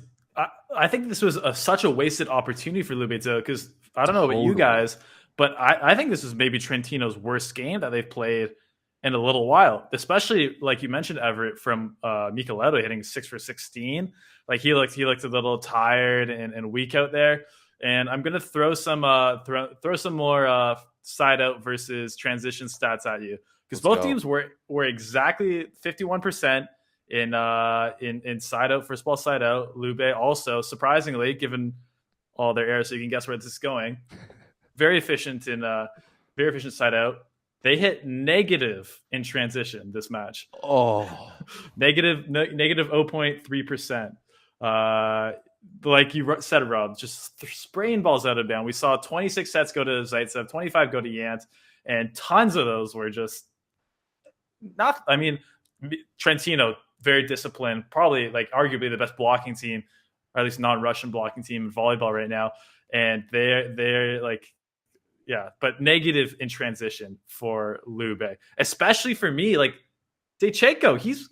I think this was such a wasted opportunity for Lube, because I don't know about you guys, but I think this is maybe Trentino's worst game that they've played in a little while, especially like you mentioned, Everett, from Micheletto hitting 6 for 16. Like he looked a little tired and weak out there. And I'm gonna throw some more side out versus transition stats at you, because both teams were exactly 51% in side out, first ball side out. Lube also, surprisingly, given all their errors, so you can guess where this is going, very efficient side out. They hit negative in transition this match. Negative 0.3%. Like you said, Rob, just spraying balls out of bounds. We saw 26 sets go to Zaitsev, 25 go to Yant, and tons of those were just not. I mean, Trentino, very disciplined, probably like arguably the best blocking team, or at least non-Russian blocking team in volleyball right now. And they're like, yeah, but negative in transition for Lube, especially for me. Like DeCecco, he's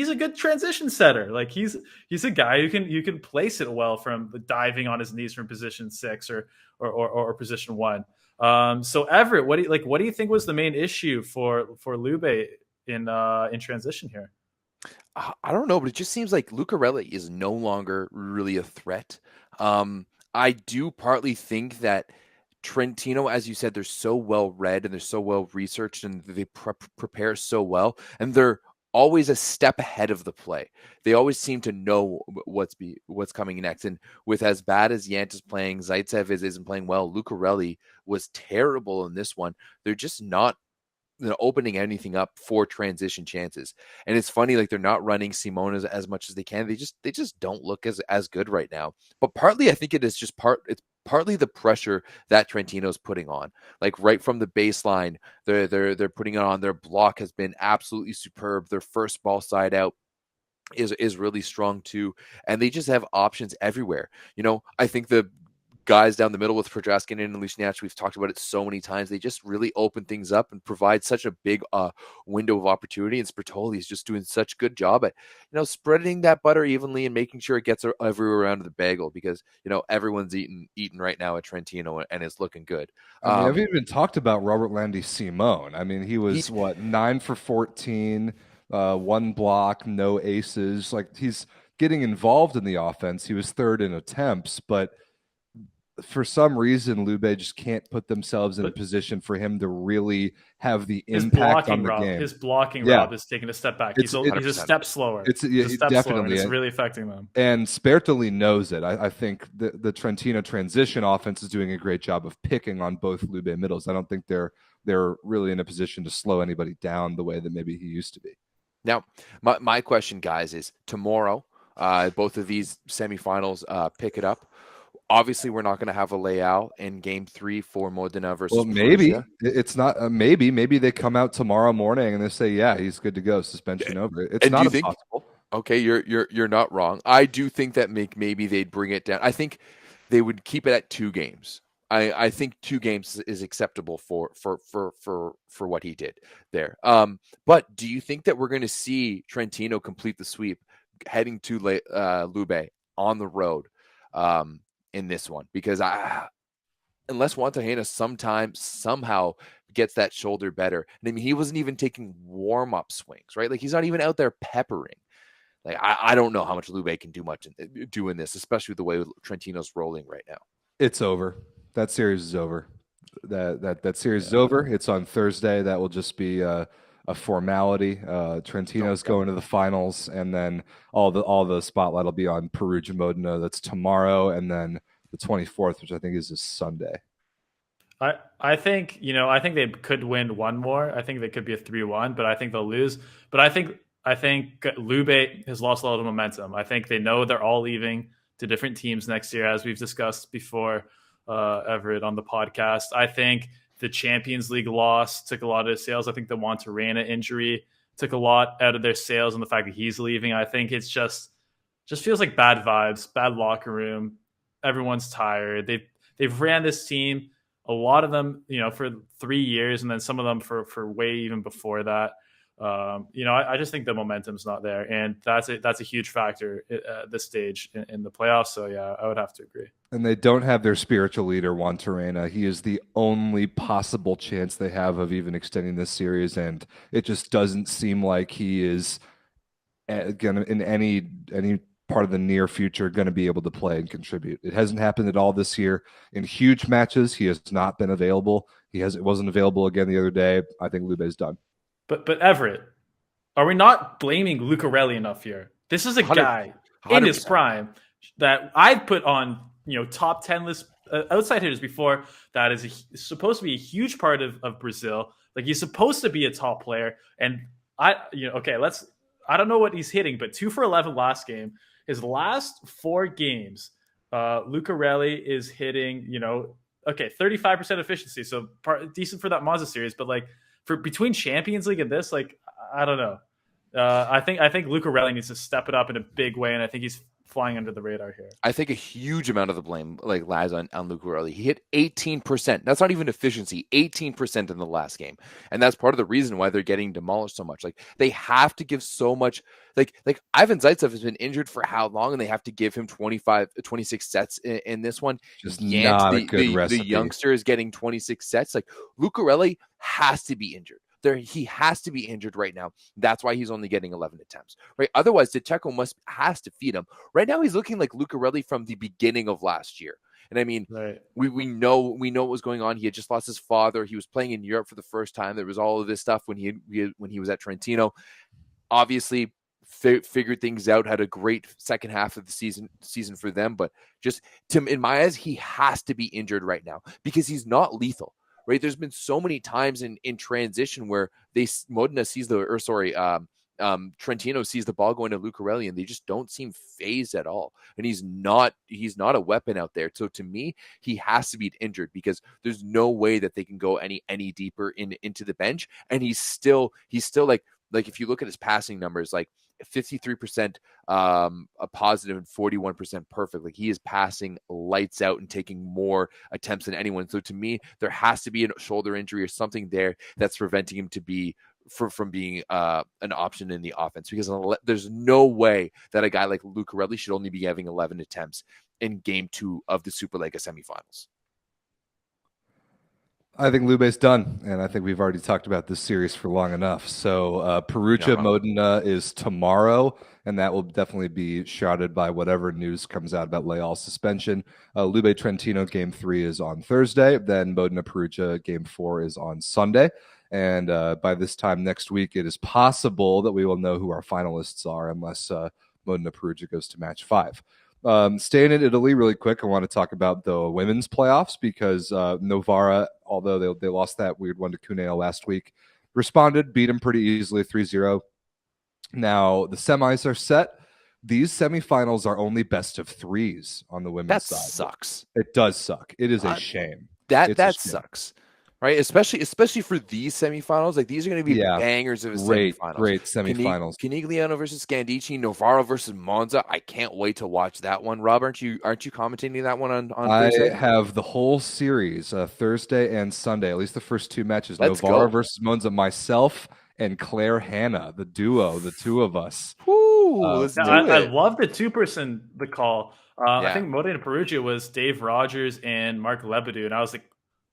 a good transition setter. Like he's a guy who can place it well from the diving on his knees from position 6 or position 1. So Everett, what do you think was the main issue for Lube in transition here? I don't know, but it just seems like Lucarelli is no longer really a threat. I do partly think that Trentino, as you said, they're so well read and they're so well researched, and they prepare so well, and they're always a step ahead of the play. They always seem to know what's coming next. And with as bad as Yant is playing, Zaitsev isn't playing well, Lucarelli was terrible in this one. They're just not opening anything up for transition chances. And it's funny, like they're not running Simone as much as they can. They just don't look as good right now. But partly I think it's partly the pressure that Trentino's putting on, like right from the baseline, they're putting it on. Their block has been absolutely superb. Their first ball side out is really strong too, and they just have options everywhere. I think the guys down the middle with Projaskinen and Lichnowsky, we've talked about it so many times. They just really open things up and provide such a big window of opportunity. And Spertoli is just doing such a good job at, spreading that butter evenly and making sure it gets everywhere around the bagel, because, everyone's eating right now at Trentino, and it's looking good. I mean, I've even talked about Robert Landy Simone. I mean, he was 9 for 14, one block, no aces. Like, he's getting involved in the offense. He was third in attempts, but for some reason, Lube just can't put themselves in a position for him to really have the impact on the game. His blocking, Rob, is taking a step back. He's a step slower. It's definitely really affecting them. And Spertoli knows it. I think the Trentino transition offense is doing a great job of picking on both Lube middles. I don't think they're really in a position to slow anybody down the way that maybe he used to be. Now, my question, guys, is tomorrow, both of these semifinals pick it up. Obviously, we're not going to have a layout in Game 3 for Modena versus. Well, maybe Perugia. It's not. Maybe they come out tomorrow morning and they say, "Yeah, he's good to go. Suspension over." It's not impossible. Okay, you're not wrong. I do think that maybe they'd bring it down. I think they would keep it at 2 games. I think 2 games is acceptable for what he did there. But do you think that we're going to see Trentino complete the sweep heading to Lube on the road? In this one, because unless Wantahena somehow gets that shoulder better, and I mean, he wasn't even taking warm-up swings, right? Like, he's not even out there peppering. Like, I don't know how much Lube can do in this, especially with the way Trentino's rolling right now. It's over. That series is over. That series is over. It's on Thursday. That will just be a formality. Trentino's going to the finals, and then all the spotlight will be on Perugia Modena. That's tomorrow, and then the 24th, which I think is this Sunday. I think they could win one more. I think they could be a 3-1, but I think they'll lose. But I think Lube has lost a lot of momentum. I think they know they're all leaving to different teams next year, as we've discussed before, Everett, on the podcast. I think the Champions League loss took a lot of their sales. I think the Wantahena injury took a lot out of their sales, and the fact that he's leaving. I think it's just feels like bad vibes, bad locker room. Everyone's tired. They've ran this team, a lot of them, for 3 years, and then some of them for way even before that. I just think the momentum's not there, and that's a huge factor at this stage in the playoffs. So yeah, I would have to agree. And they don't have their spiritual leader, Wantahena. He is the only possible chance they have of even extending this series, and it just doesn't seem like he is gonna, in any part of the near future, going to be able to play and contribute. It hasn't happened at all this year. In huge matches, he has not been available. It wasn't available again the other day. I think Lube's done. But Everett, are we not blaming Lucarelli enough here? This is a guy 100%. In his prime that I've put on top 10 list outside hitters before. That is supposed to be a huge part of Brazil. Like, he's supposed to be a top player. And I don't know what he's hitting, but 2 for 11 last game. His last 4 games, Lucarelli is hitting 35% efficiency, so decent for that Mazda series. But like, for between Champions League and this, like, I don't know. I think Lucarelli needs to step it up in a big way, and I think he's flying under the radar here. I think a huge amount of the blame lies on Lucarelli. He hit 18%. That's not even efficiency, 18% in the last game. And that's part of the reason why they're getting demolished so much. Like, they have to give so much. Like Ivan Zaitsev has been injured for how long, and they have to give him 26 sets in this one. Just not a good recipe. The youngster is getting 26 sets. Like, Lucarelli has to be injured. He has to be injured right now. That's why he's only getting 11 attempts, right? Otherwise, DeCecco has to feed him. Right now, he's looking like Lucarelli from the beginning of last year. And I mean, right. we know what was going on. He had just lost his father. He was playing in Europe for the first time. There was all of this stuff when he was at Trentino. Obviously, figured things out. Had a great second half of the season for them. But just in my eyes, he has to be injured right now because he's not lethal. Right, there's been so many times in transition where Modena sees Trentino sees the ball going to Lucarelli, and they just don't seem phased at all. And he's not a weapon out there. So to me, he has to be injured, because there's no way that they can go any deeper into the bench. And he's still like if you look at his passing numbers, like 53% a positive and 41% perfect. Like, he is passing lights out and taking more attempts than anyone. So to me, there has to be a shoulder injury or something there that's preventing him from being an option in the offense, because there's no way that a guy like Lucarelli should only be having 11 attempts in game 2 of the SuperLega semifinals. I think Lube's done, and I think we've already talked about this series for long enough. So Perugia Modena is tomorrow, and that will definitely be shrouded by whatever news comes out about Leal's suspension. Lube Trentino game 3 is on Thursday. Then Modena Perugia game 4 is on Sunday. And by this time next week, it is possible that we will know who our finalists are, unless Modena Perugia goes to match 5. Staying in Italy really quick, I want to talk about the women's playoffs, because Novara, although they lost that weird one to Cuneo last week, responded, beat them pretty easily, 3-0. Now, the semis are set. These semifinals are only best of 3s on the women's side. That sucks. It does suck. It is a shame. That sucks. Right, especially for these semifinals, like these are going to be bangers of a semifinals. Great semifinals. Canigliano versus Scandici, Novara versus Monza. I can't wait to watch that one. Rob, aren't you commentating that one on Thursday? I have the whole series, Thursday and Sunday, at least the first 2 matches. Let's Novara go. versus Monza, myself and Claire Hanna, the duo, the 2 of us. Let's do it. I love the 2-person the call. I think Modena Perugia was Dave Rogers and Mark Lebedew, and I was like,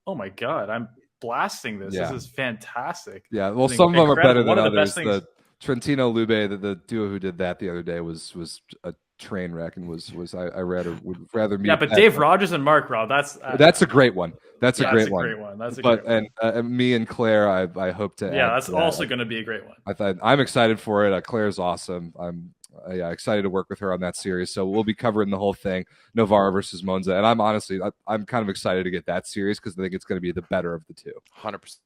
oh my God, I'm blasting this. Yeah. This is fantastic. Yeah, well, some of them are better than others. The Trentino Lube, the duo who did that the other day, was a train wreck, and would rather meet. Yeah, but Dave Rogers and Mark, Rob, that's a great one. That's a great one. That's a great one. And me and Claire, I hope to. Yeah, that's also going to be a great one. I'm excited for it. Claire's awesome. I'm excited to work with her on that series. So we'll be covering the whole thing, Novara versus Monza. And I'm kind of excited to get that series, because I think it's going to be the better of the 2. 100%.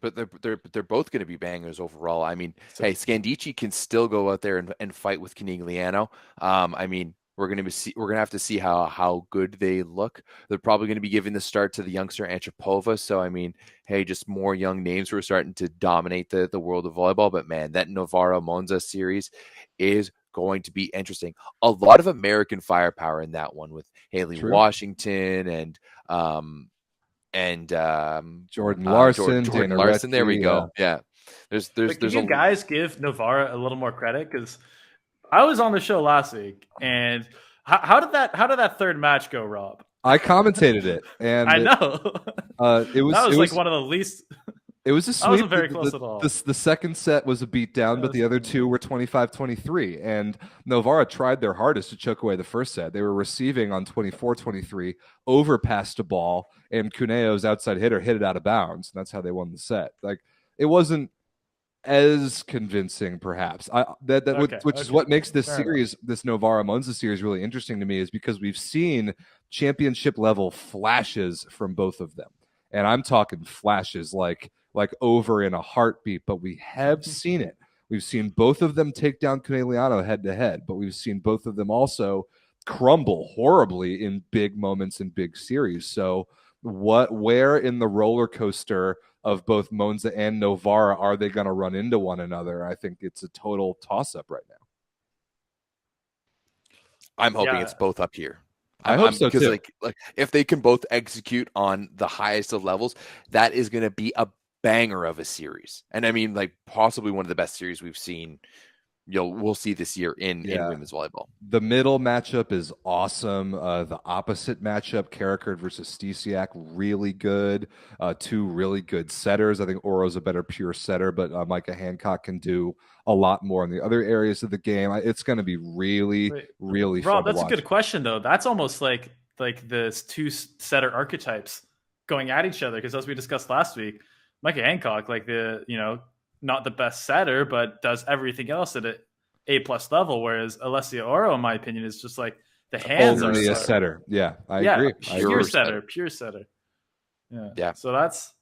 But they're both going to be bangers overall. I mean, hey, Scandici can still go out there and fight with Canigliano. I mean, we're going to have to see how good they look. They're probably going to be giving the start to the youngster Antropova. So I mean, hey, just more young names who are starting to dominate the world of volleyball. But man, that Novara Monza series is going to be interesting. A lot of American firepower in that one, with Haley Washington and Jordan Larson. Jordan Larson. There we go. Yeah. There's you guys give Novara a little more credit, because I was on the show last week, and how did that third match go, Rob? I commentated it, and I know it was like one of the least. It was a sweep. I wasn't very close at all. The second set was a beatdown, but the other 2 were 25-23. And Novara tried their hardest to choke away the first set. They were receiving on 24-23, overpassed a ball, and Cuneo's outside hitter hit it out of bounds. And that's how they won the set. Like, it wasn't as convincing, perhaps. Which is what makes this series, this Novara Monza series, really interesting to me, is because we've seen championship level flashes from both of them. And I'm talking flashes like over in a heartbeat, but we have seen it. We've seen both of them take down Canigliano head to head, but we've seen both of them also crumble horribly in big moments in big series. So where in the roller coaster of both Monza and Novara are they going to run into one another? I think it's a total toss-up right now. I'm hoping it's both up here. I hope so too. Like if they can both execute on the highest of levels, that is going to be a banger of a series. And I mean, like, possibly one of the best series we've seen. We'll see this year in women's volleyball. The middle matchup is awesome. The opposite matchup, Karakurt versus Stesiak, really good. 2 really good setters. I think Oro's a better pure setter, but Micah Hancock can do a lot more in the other areas of the game. It's going to be really Rob, fun. That's a good question, though. That's almost like the 2 setter archetypes going at each other, because as we discussed last week, Micah Hancock, like not the best setter, but does everything else at an A+ level. Whereas Alessia Oro, in my opinion, is just like the hands only are a setter. Yeah, I agree. Pure setter. Yeah. So that's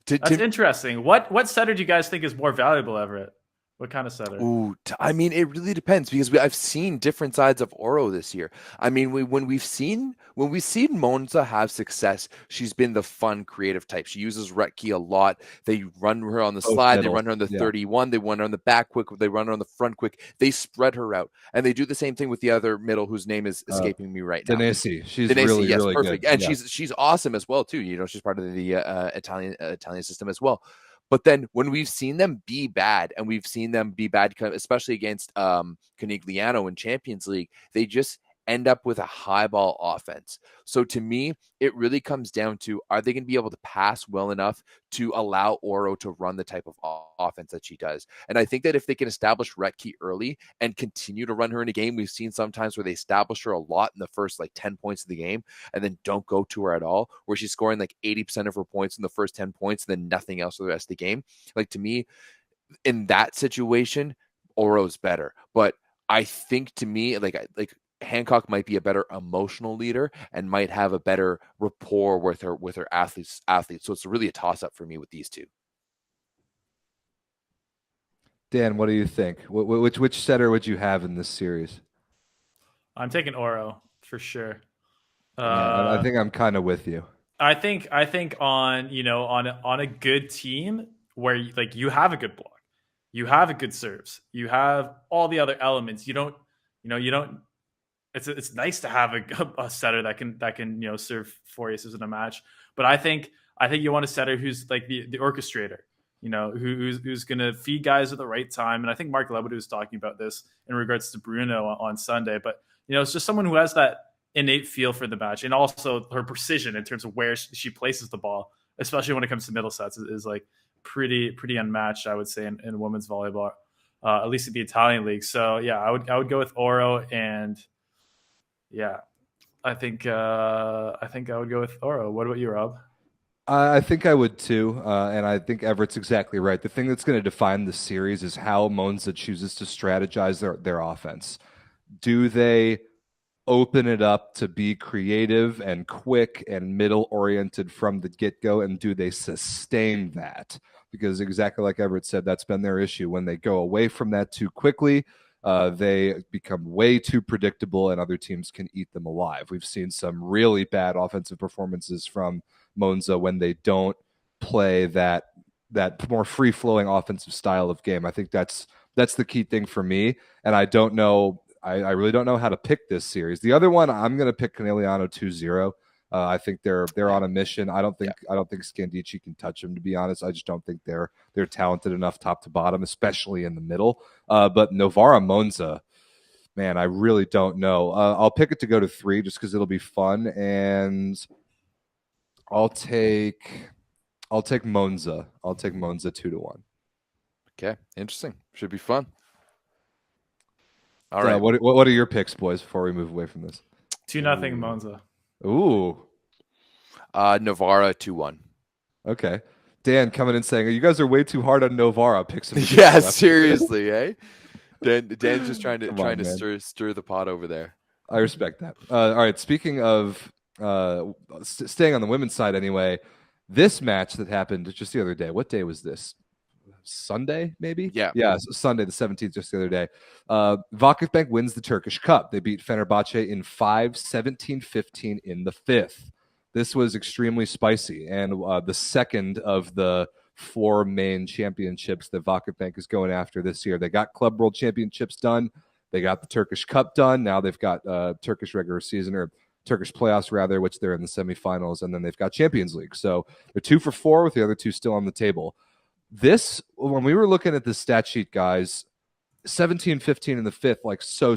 interesting. What setter do you guys think is more valuable, Everett? What kind of setter? Ooh, I mean, it really depends because I've seen different sides of Oro this year. I mean, when we've seen Monza have success, she's been the fun, creative type. She uses Retki a lot. They run her on the Both slide, they middle. run her on the Yeah. 31, they run her on the back quick, they run her on the front quick. They spread her out, and they do the same thing with the other middle, whose name is escaping me right now. Denesi. She's Denesi, really, yes, really perfect, good. and Yeah. she's awesome as well too. You know, she's part of the Italian system as well. But then when we've seen them be bad, and we've seen them be bad, especially against Conigliano in Champions League, they just end up with a high ball offense. So to me, it really comes down to, are they going to be able to pass well enough to allow Oro to run the type of offense that she does? And I think that if they can establish Retki early and continue to run her in a game, we've seen sometimes where they establish her a lot in the first like 10 points of the game and then don't go to her at all, where she's scoring like 80% of her points in the first 10 points and then nothing else for the rest of the game. Like, to me, in that situation, Oro's better. But I think, to me, like Hancock might be a better emotional leader and might have a better rapport with her athletes. So it's really a toss up for me with these two. Dan, what do you think? Which setter would you have in this series? I'm taking Oro for sure. Yeah, I think I'm kind of with you. I think on on a good team where you have a good block, you have a good serves, you have all the other elements. You don't. It's nice to have a setter that can serve 4 aces in a match. But I think you want a setter who's like the orchestrator. Who's going to feed guys at the right time. And I think Mark Lebedeau was talking about this in regards to Bruno on Sunday. But it's just someone who has that innate feel for the match, and also her precision in terms of where she places the ball, especially when it comes to middle sets, is like pretty unmatched, I would say, in women's volleyball, at least in the Italian league. So yeah, I would go with Oro, and yeah, I think I would go with Oro. What about you, Rob? I think I would too, and I think Everett's exactly right. The thing that's going to define the series is how Monza chooses to strategize their offense. Do they open it up to be creative and quick and middle oriented from the get-go, and do they sustain that? Because exactly like Everett said, that's been their issue. When they go away from that too quickly, they become way too predictable, and other teams can eat them alive. We've seen some really bad offensive performances from Monza when they don't play that more free-flowing offensive style of game. I think that's the key thing for me, and I don't know. I really don't know how to pick this series. The other one, I'm going to pick Conigliano 2-0. I think they're on a mission. I don't think Scandici can touch them, to be honest. I just don't think they're talented enough top to bottom, especially in the middle. But Novara Monza, man, I really don't know. I'll pick it to go to 3 just because it'll be fun, and I'll take Monza. I'll take Monza 2-1. Okay, interesting. Should be fun. All right. What are your picks, boys, before we move away from this? 2-0 Monza. Ooh. Novara 2-1. Okay. Dan coming in saying, you guys are way too hard on Novara. Pick some. Yeah, seriously, eh? Dan's just trying to stir the pot over there. I respect that. All right. Speaking of staying on the women's side anyway, this match that happened just the other day. What day was this? Sunday, maybe? Yeah, Sunday the 17th, just the other day. Vakifbank wins the Turkish Cup. They beat Fenerbahce in 5, 17-15 in the 5th. This was extremely spicy, and the second of the 4 main championships that Vakifbank is going after this year. They got Club World Championships done. They got the Turkish Cup done. Now they've got Turkish regular season, or Turkish playoffs rather, which they're in the semifinals, and then they've got Champions League. So they're 2 for 4 with the other 2 still on the table. This, when we were looking at the stat sheet, guys, 17-15 in the 5th, like so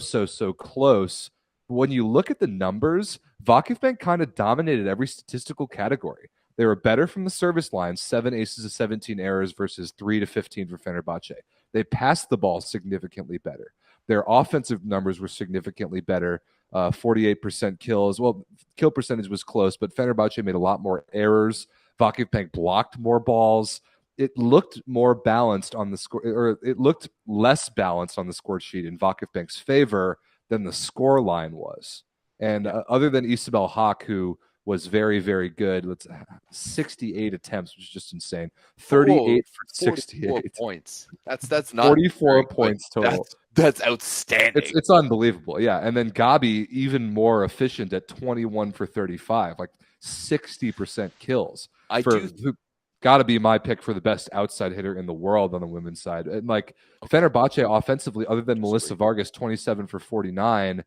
close. But when you look at the numbers, Vakifbank kind of dominated every statistical category. They were better from the service line, 7 aces to 17 errors versus 3 to 15 for Fenerbahce. They passed the ball significantly better. Their offensive numbers were significantly better. 48% kills. Well, kill percentage was close, but Fenerbahce made a lot more errors. Vakifbank blocked more balls. It looked more balanced on the score, or it looked less balanced on the score sheet in Vakifbank's favor than the score line was. And other than Isabel Haak, who was very, very good. 68 attempts, which is just insane. Whoa, 38 for 44 68. points. That's not 44 very good. points total. That's outstanding. It's unbelievable. Yeah. And then Gabi, even more efficient at 21 for 35, like 60% kills. Got to be my pick for the best outside hitter in the world on the women's side. And like Fenerbahce offensively, other than Melissa Vargas, 27 for 49,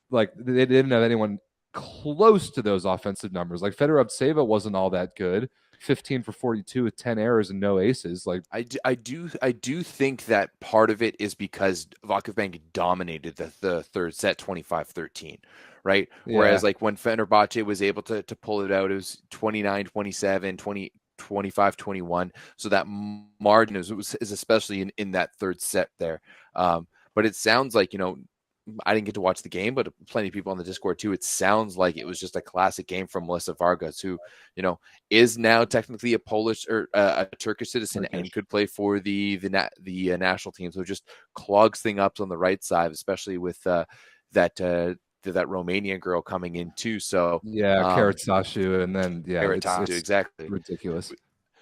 like they didn't have anyone close to those offensive numbers. Like Fedorov-Seva wasn't all that good. 15 for 42 with 10 errors and no aces. Like I do think that part of it is because Vakifbank dominated the third set 25-13, right? Yeah. Whereas like when Fenerbahce was able to pull it out, it was 29-27, 25-21. So that margin is especially in that third set there. But it sounds like, I didn't get to watch the game, but plenty of people on the Discord too. It sounds like it was just a classic game from Melissa Vargas, who, is now technically a Polish or a Turkish citizen and could play for the national team. So just clogs things up on the right side, especially with that Romanian girl coming in too. So Karatashu, and then it's exactly ridiculous.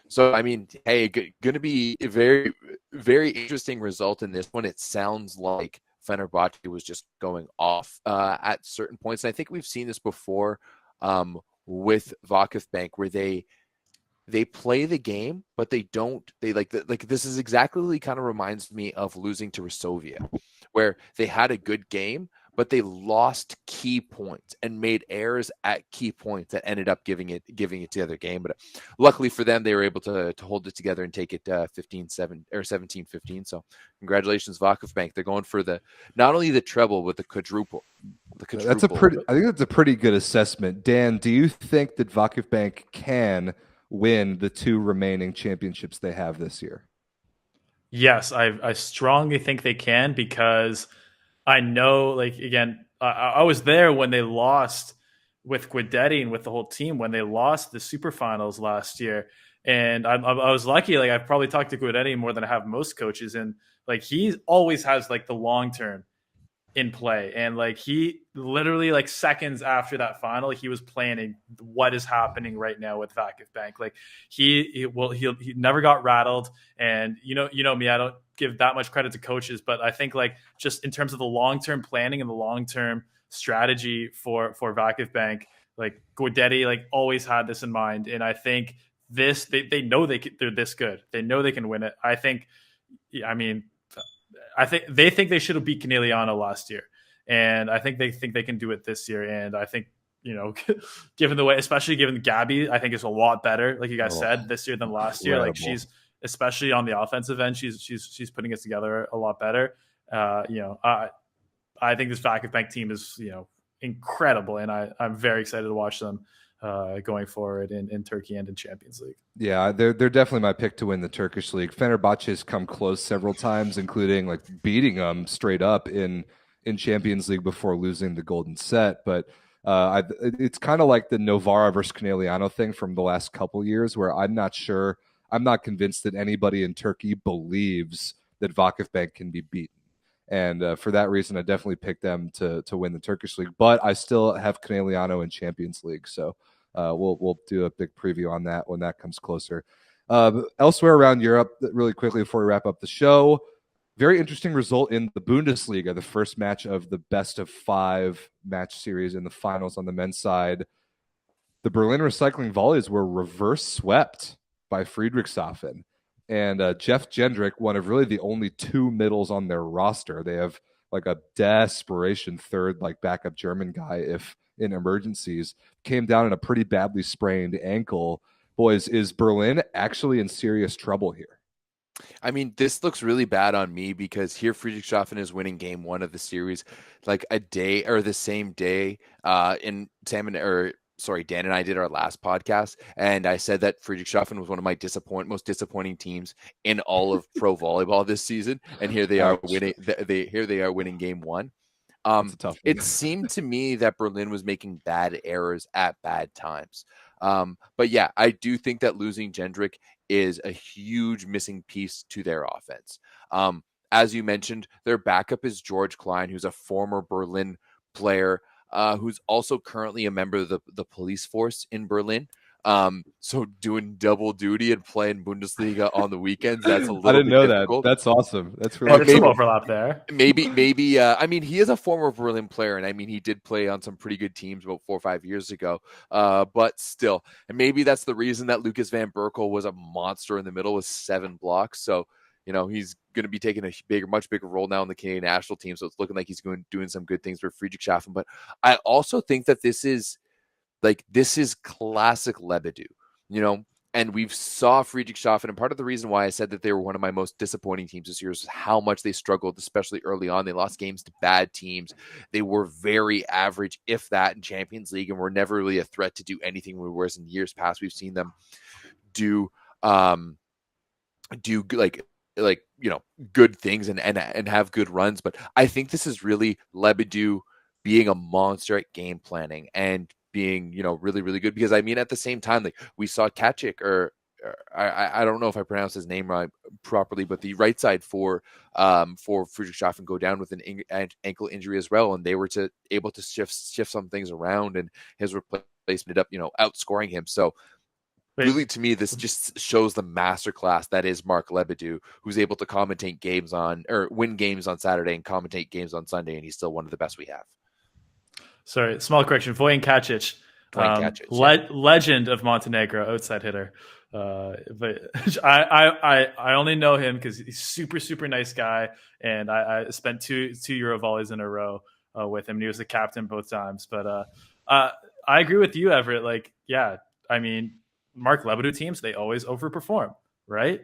So I mean, hey, going to be a very, very interesting result in this one. It sounds like Fenerbahce was just going off at certain points. And I think we've seen this before with Vakifbank, where they play the game, but they this is exactly kind of reminds me of losing to Resovia, where they had a good game, but they lost key points and made errors at key points that ended up giving it to the other game. But luckily for them, they were able to hold it together and take it 15-7 or 17-15. So congratulations, Vakifbank. They're going for not only the treble, but the quadruple. I think that's a pretty good assessment. Dan, do you think that Vakifbank can win the two remaining championships they have this year? Yes, I strongly think they can, because I know, like, again, I was there when they lost with Guidetti and with the whole team when they lost the super finals last year. And I was lucky. Like, I've probably talked to Guidetti more than I have most coaches. And like, he always has like the long term in play. And like, he literally, like, seconds after that final, he was planning what is happening right now with Vakifbank. Like, he never got rattled. And you know me, I don't give that much credit to coaches, but I think, like, just in terms of the long-term planning and the long-term strategy for Vakifbank, like, Guidetti, like, always had this in mind. And I think they know they're this good. They know they can win it. I think they think they should have beat Caneliano last year, and I think they can do it this year. And I think, given the way, especially given Gabi, I think is a lot better, like you guys said, this year than last year. Like, she's, especially on the offensive end, she's putting it together a lot better. I think this Vakifbank team is, incredible, and I'm very excited to watch them going forward in Turkey and in Champions League. Yeah, they're definitely my pick to win the Turkish league. Fenerbahce has come close several times, including like beating them straight up in Champions League before losing the golden set. But it's kind of like the Novara versus Caneliano thing from the last couple years, where I'm not convinced that anybody in Turkey believes that Vakifbank can be beaten. And for that reason, I definitely picked them to win the Turkish league. But I still have Caneliano in Champions League, so we'll do a big preview on that when that comes closer. Elsewhere around Europe, really quickly before we wrap up the show, very interesting result in the Bundesliga, the first match of the best of 5 match series in the finals on the men's side. The Berlin Recycling Volleys were reverse swept by Friedrichshafen. And Jeff Jendrick, one of really the only 2 middles on their roster. They have like a desperation third, like backup German guy if in emergencies, came down in a pretty badly sprained ankle. Boys, is Berlin actually in serious trouble here? I mean, this looks really bad on me, because here Friedrichshafen is winning game 1 of the series like a day or the same day Dan and I did our last podcast, and I said that Friedrichshafen was one of my most disappointing teams in all of pro volleyball this season, and here they are winning. Here they are winning game 1. It seemed to me that Berlin was making bad errors at bad times. But yeah, I do think that losing Jendrick is a huge missing piece to their offense. As you mentioned, their backup is George Klein, who's a former Berlin player. who's also currently a member of the police force in Berlin. So doing double duty and playing Bundesliga on the weekends, that's a little I didn't bit know difficult. that. That's awesome. That's Hey, really there's some cool. overlap there. Maybe. I mean, he is a former Berlin player, and I mean, he did play on some pretty good teams about 4 or 5 years ago. But still, and maybe that's the reason that Lucas van Berkel was a monster in the middle with 7 blocks. So, he's going to be taking a much bigger role now in the Canadian national team. So it's looking like he's doing some good things for Friedrichshafen. But I also think that this is classic Lebedew, and we've saw Friedrichshafen. And part of the reason why I said that they were one of my most disappointing teams this year is how much they struggled, especially early on. They lost games to bad teams. They were very average, if that, in Champions League, and were never really a threat to do anything. Whereas in years past, we've seen them do good things and have good runs. But I think this is really Lebedew being a monster at game planning and being, really, really good. Because I mean, at the same time, like we saw Kachik, or I don't know if I pronounced his name right properly, but the right side for Friedrichshafen go down with an ankle injury as well, and they were able to shift some things around, and his replacement ended up, outscoring him. So really, to me, this just shows the masterclass that is Mark Lebedew, who's able to win games on Saturday and commentate games on Sunday, and he's still one of the best we have. Sorry, small correction. Vojislav Kacic, legend of Montenegro, outside hitter. But I only know him because he's super, super nice guy, and I spent two Euro volleys in a row with him. And he was the captain both times. But I agree with you, Everett. Like, yeah, I mean, Mark Lebedew teams, they always overperform, right?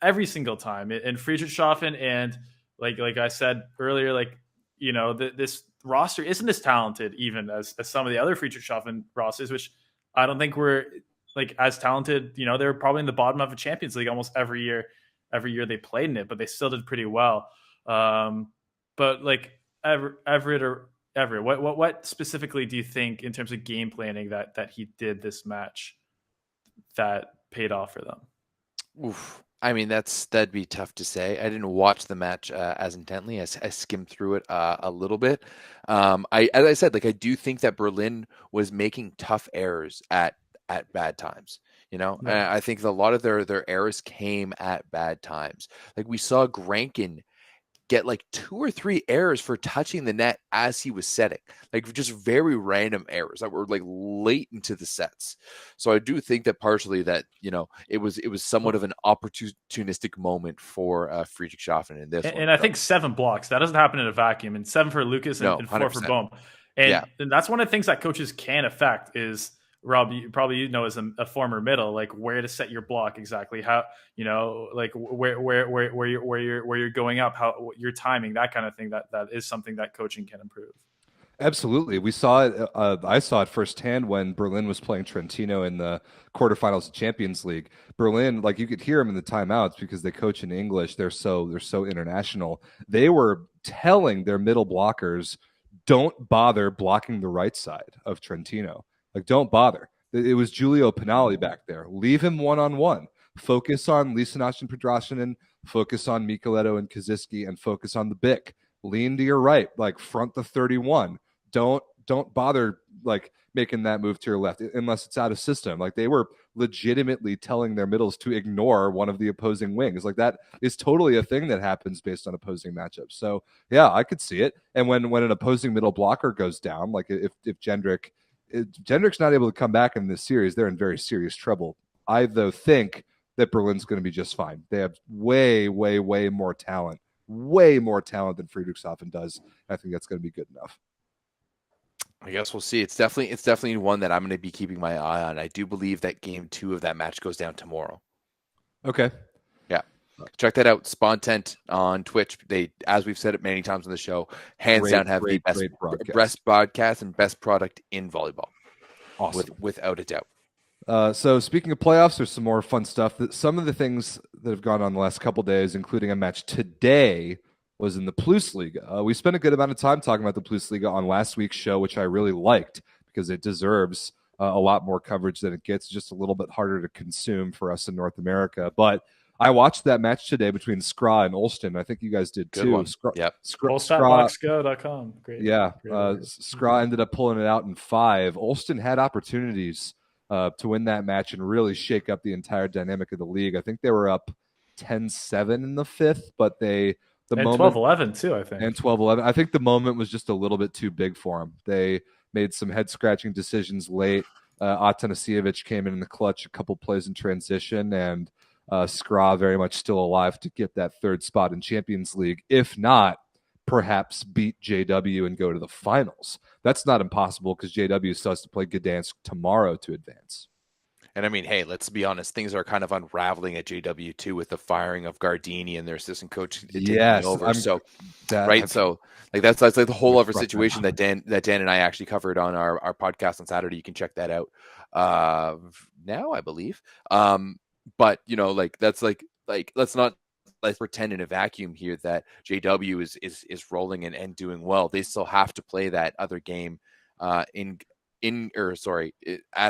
Every single time. In Friedrichshafen, and like I said earlier, this roster isn't as talented even as some of the other Friedrichshafen rosters, which I don't think were as talented. They're probably in the bottom of a Champions League almost every year they played in it, but they still did pretty well. But Everett or Everett, what specifically do you think in terms of game planning that he did this match that paid off for them? Oof. I mean, that'd be tough to say. I didn't watch the match as intently. I skimmed through it a little bit. As I said, I do think that Berlin was making tough errors at bad times. Yeah. I think a lot of their errors came at bad times. Like we saw Grankin get 2 or 3 errors for touching the net as he was setting, just very random errors that were late into the sets. So I do think that partially that, it was somewhat of an opportunistic moment for Friedrichshafen in this. And I think 7 blocks, that doesn't happen in a vacuum, and 7 for Lucas and 4 for Bohm. And that's one of the things that coaches can affect is, Rob, you know, as a former middle, where to set your block exactly, how, where you're going up, how your timing, that kind of thing. That is something that coaching can improve. Absolutely. We saw it. I saw it firsthand when Berlin was playing Trentino in the quarterfinals of Champions League. Berlin, you could hear them in the timeouts because they coach in English. They're so international. They were telling their middle blockers, don't bother blocking the right side of Trentino. Don't bother. It was Giulio Pinali back there. Leave him one-on-one. Focus on Lisinac and Pedrasinen, focus on Micheletto and Kaziski, and focus on the Bick. Lean to your right, front the 31. Don't bother making that move to your left unless it's out of system. They were legitimately telling their middles to ignore one of the opposing wings. That is totally a thing that happens based on opposing matchups. So yeah, I could see it. And when an opposing middle blocker goes down, if Jendrik's not able to come back in this series, they're in very serious trouble. I, though, think that Berlin's going to be just fine. They have way, way, way more talent than Friedrichshafen does. I think that's going to be good enough. I guess we'll see. It's definitely one that I'm going to be keeping my eye on. I do believe that game 2 of that match goes down tomorrow. Okay. Yeah. Check that out. Spontent on Twitch. They, as we've said it many times on the show, hands down have the best broadcast and best product in volleyball. Awesome. Without a doubt. So speaking of playoffs, there's some more fun stuff. Some of the things that have gone on the last couple days, including a match today, was in the PlusLiga. We spent a good amount of time talking about the PlusLiga on last week's show, which I really liked because it deserves a lot more coverage than it gets. Just a little bit harder to consume for us in North America. But I watched that match today between Skra and Olsten. I think you guys did Good too. one. Yep. Olstatboxgo.com. Great. Yeah. Great Skra ended up pulling it out in 5. Olsten had opportunities to win that match and really shake up the entire dynamic of the league. I think they were up 10-7 in the 5th, but and 12-11 too, I think. And 12-11. I think the moment was just a little bit too big for them. They made some head-scratching decisions late. Atanasievich came in the clutch a couple plays in transition, and Skra very much still alive to get that 3rd spot in Champions League. If not, perhaps beat JW and go to the finals. That's not impossible because JW still has to play Gdansk tomorrow to advance. And I mean, hey, let's be honest. Things are kind of unraveling at JW too with the firing of Gardini and their assistant coach taking over. So that's like the whole other situation that Dan and I actually covered on our podcast on Saturday. You can check that out now, I believe. But let's pretend in a vacuum here that JW is rolling and doing well. They still have to play that other game at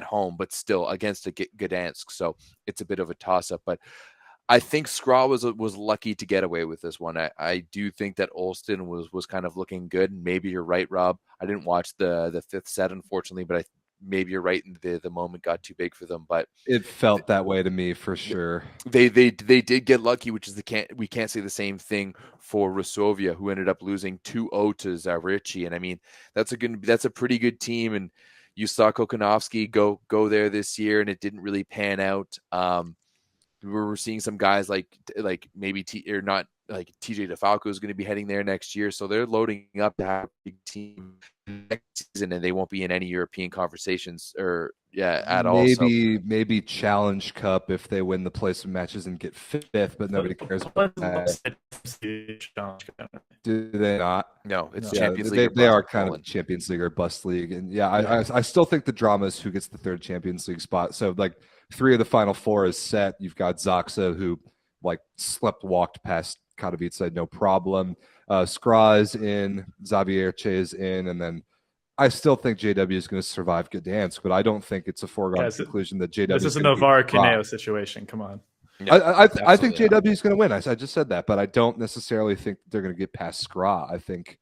home, but still against a Gdansk. So it's a bit of a toss-up. But I think Skra was lucky to get away with this one. I do think that Olsten was kind of looking good. Maybe you're right, Rob. I didn't watch the 5th set, unfortunately, but maybe you're right. The moment got too big for them, but it felt that way to me for sure. They did get lucky, which is we can't say the same thing for Resovia, who ended up losing 2-0 to Zavrici. And I mean, that's a pretty good team. And you saw Kokonovsky go there this year, and it didn't really pan out. We were seeing some guys like maybe TJ DeFalco is going to be heading there next year, so they're loading up to have a big team next season, and they won't be in any European conversations at all. Maybe Challenge Cup if they win the placement matches and get 5th, but nobody cares about that. Do they not? No, it's Champions League. They are kind of Champions League or Bust League, and I still think the drama is who gets the 3rd Champions League spot. So like 3 of the final 4 is set. You've got Zaxa, who walked past Katowice, no problem. Skra is in, Zavierce is in, and then I still think JW is going to survive Gdansk, but I don't think it's a foregone conclusion that JW. This is a Novara Kineo situation. Come on. I think JW is going to win. I just said that, but I don't necessarily think they're going to get past Skra. I think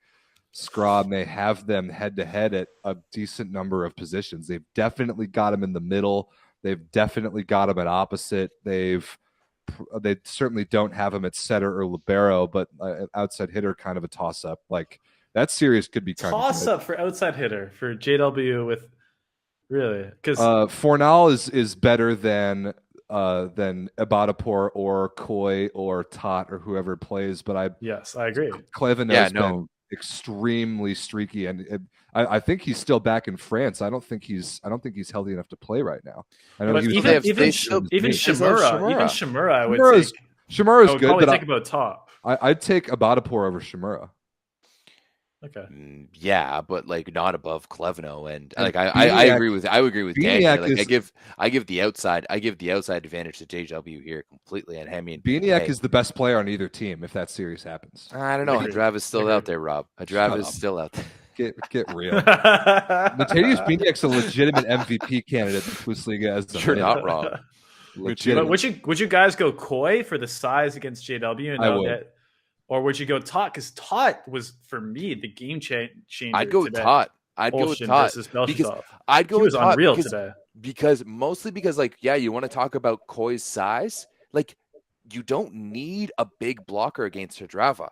Skra may have them head-to-head at a decent number of positions. They've definitely got him in the middle. They've definitely got him at opposite. They certainly don't have him at setter or libero, but outside hitter kind of a toss-up. Like that series could be kind of toss-up for outside hitter for JW with really because Fornal is better than Abadapur or Koi or Tot or whoever plays. But I agree. Clevin has been extremely streaky, and I think he's still back in France. I don't think he's healthy enough to play right now. I know even Shimura, I would take. Shimura's good, but take about top. I'd take Abadapur over Shimura. Okay. Yeah, but like not above Klevno, and like I agree with Daniel. Like I give the outside advantage to JW here completely. And I mean, Bieniek is the best player on either team if that series happens. I don't know. Hadrav is still out there, Rob. Hadrav is still out there. Get real. Mateusz Bieniek's a legitimate MVP candidate in PlusLiga as You're not wrong. But would you guys go Koi for the size against JW? I would. Or would you go Tot? Because Tot was, for me, the game changer. I'd go with Tot. I'd go with Tot. He was unreal today. Mostly because, like, you want to talk about Koi's size? Like, you don't need a big blocker against Hadrava.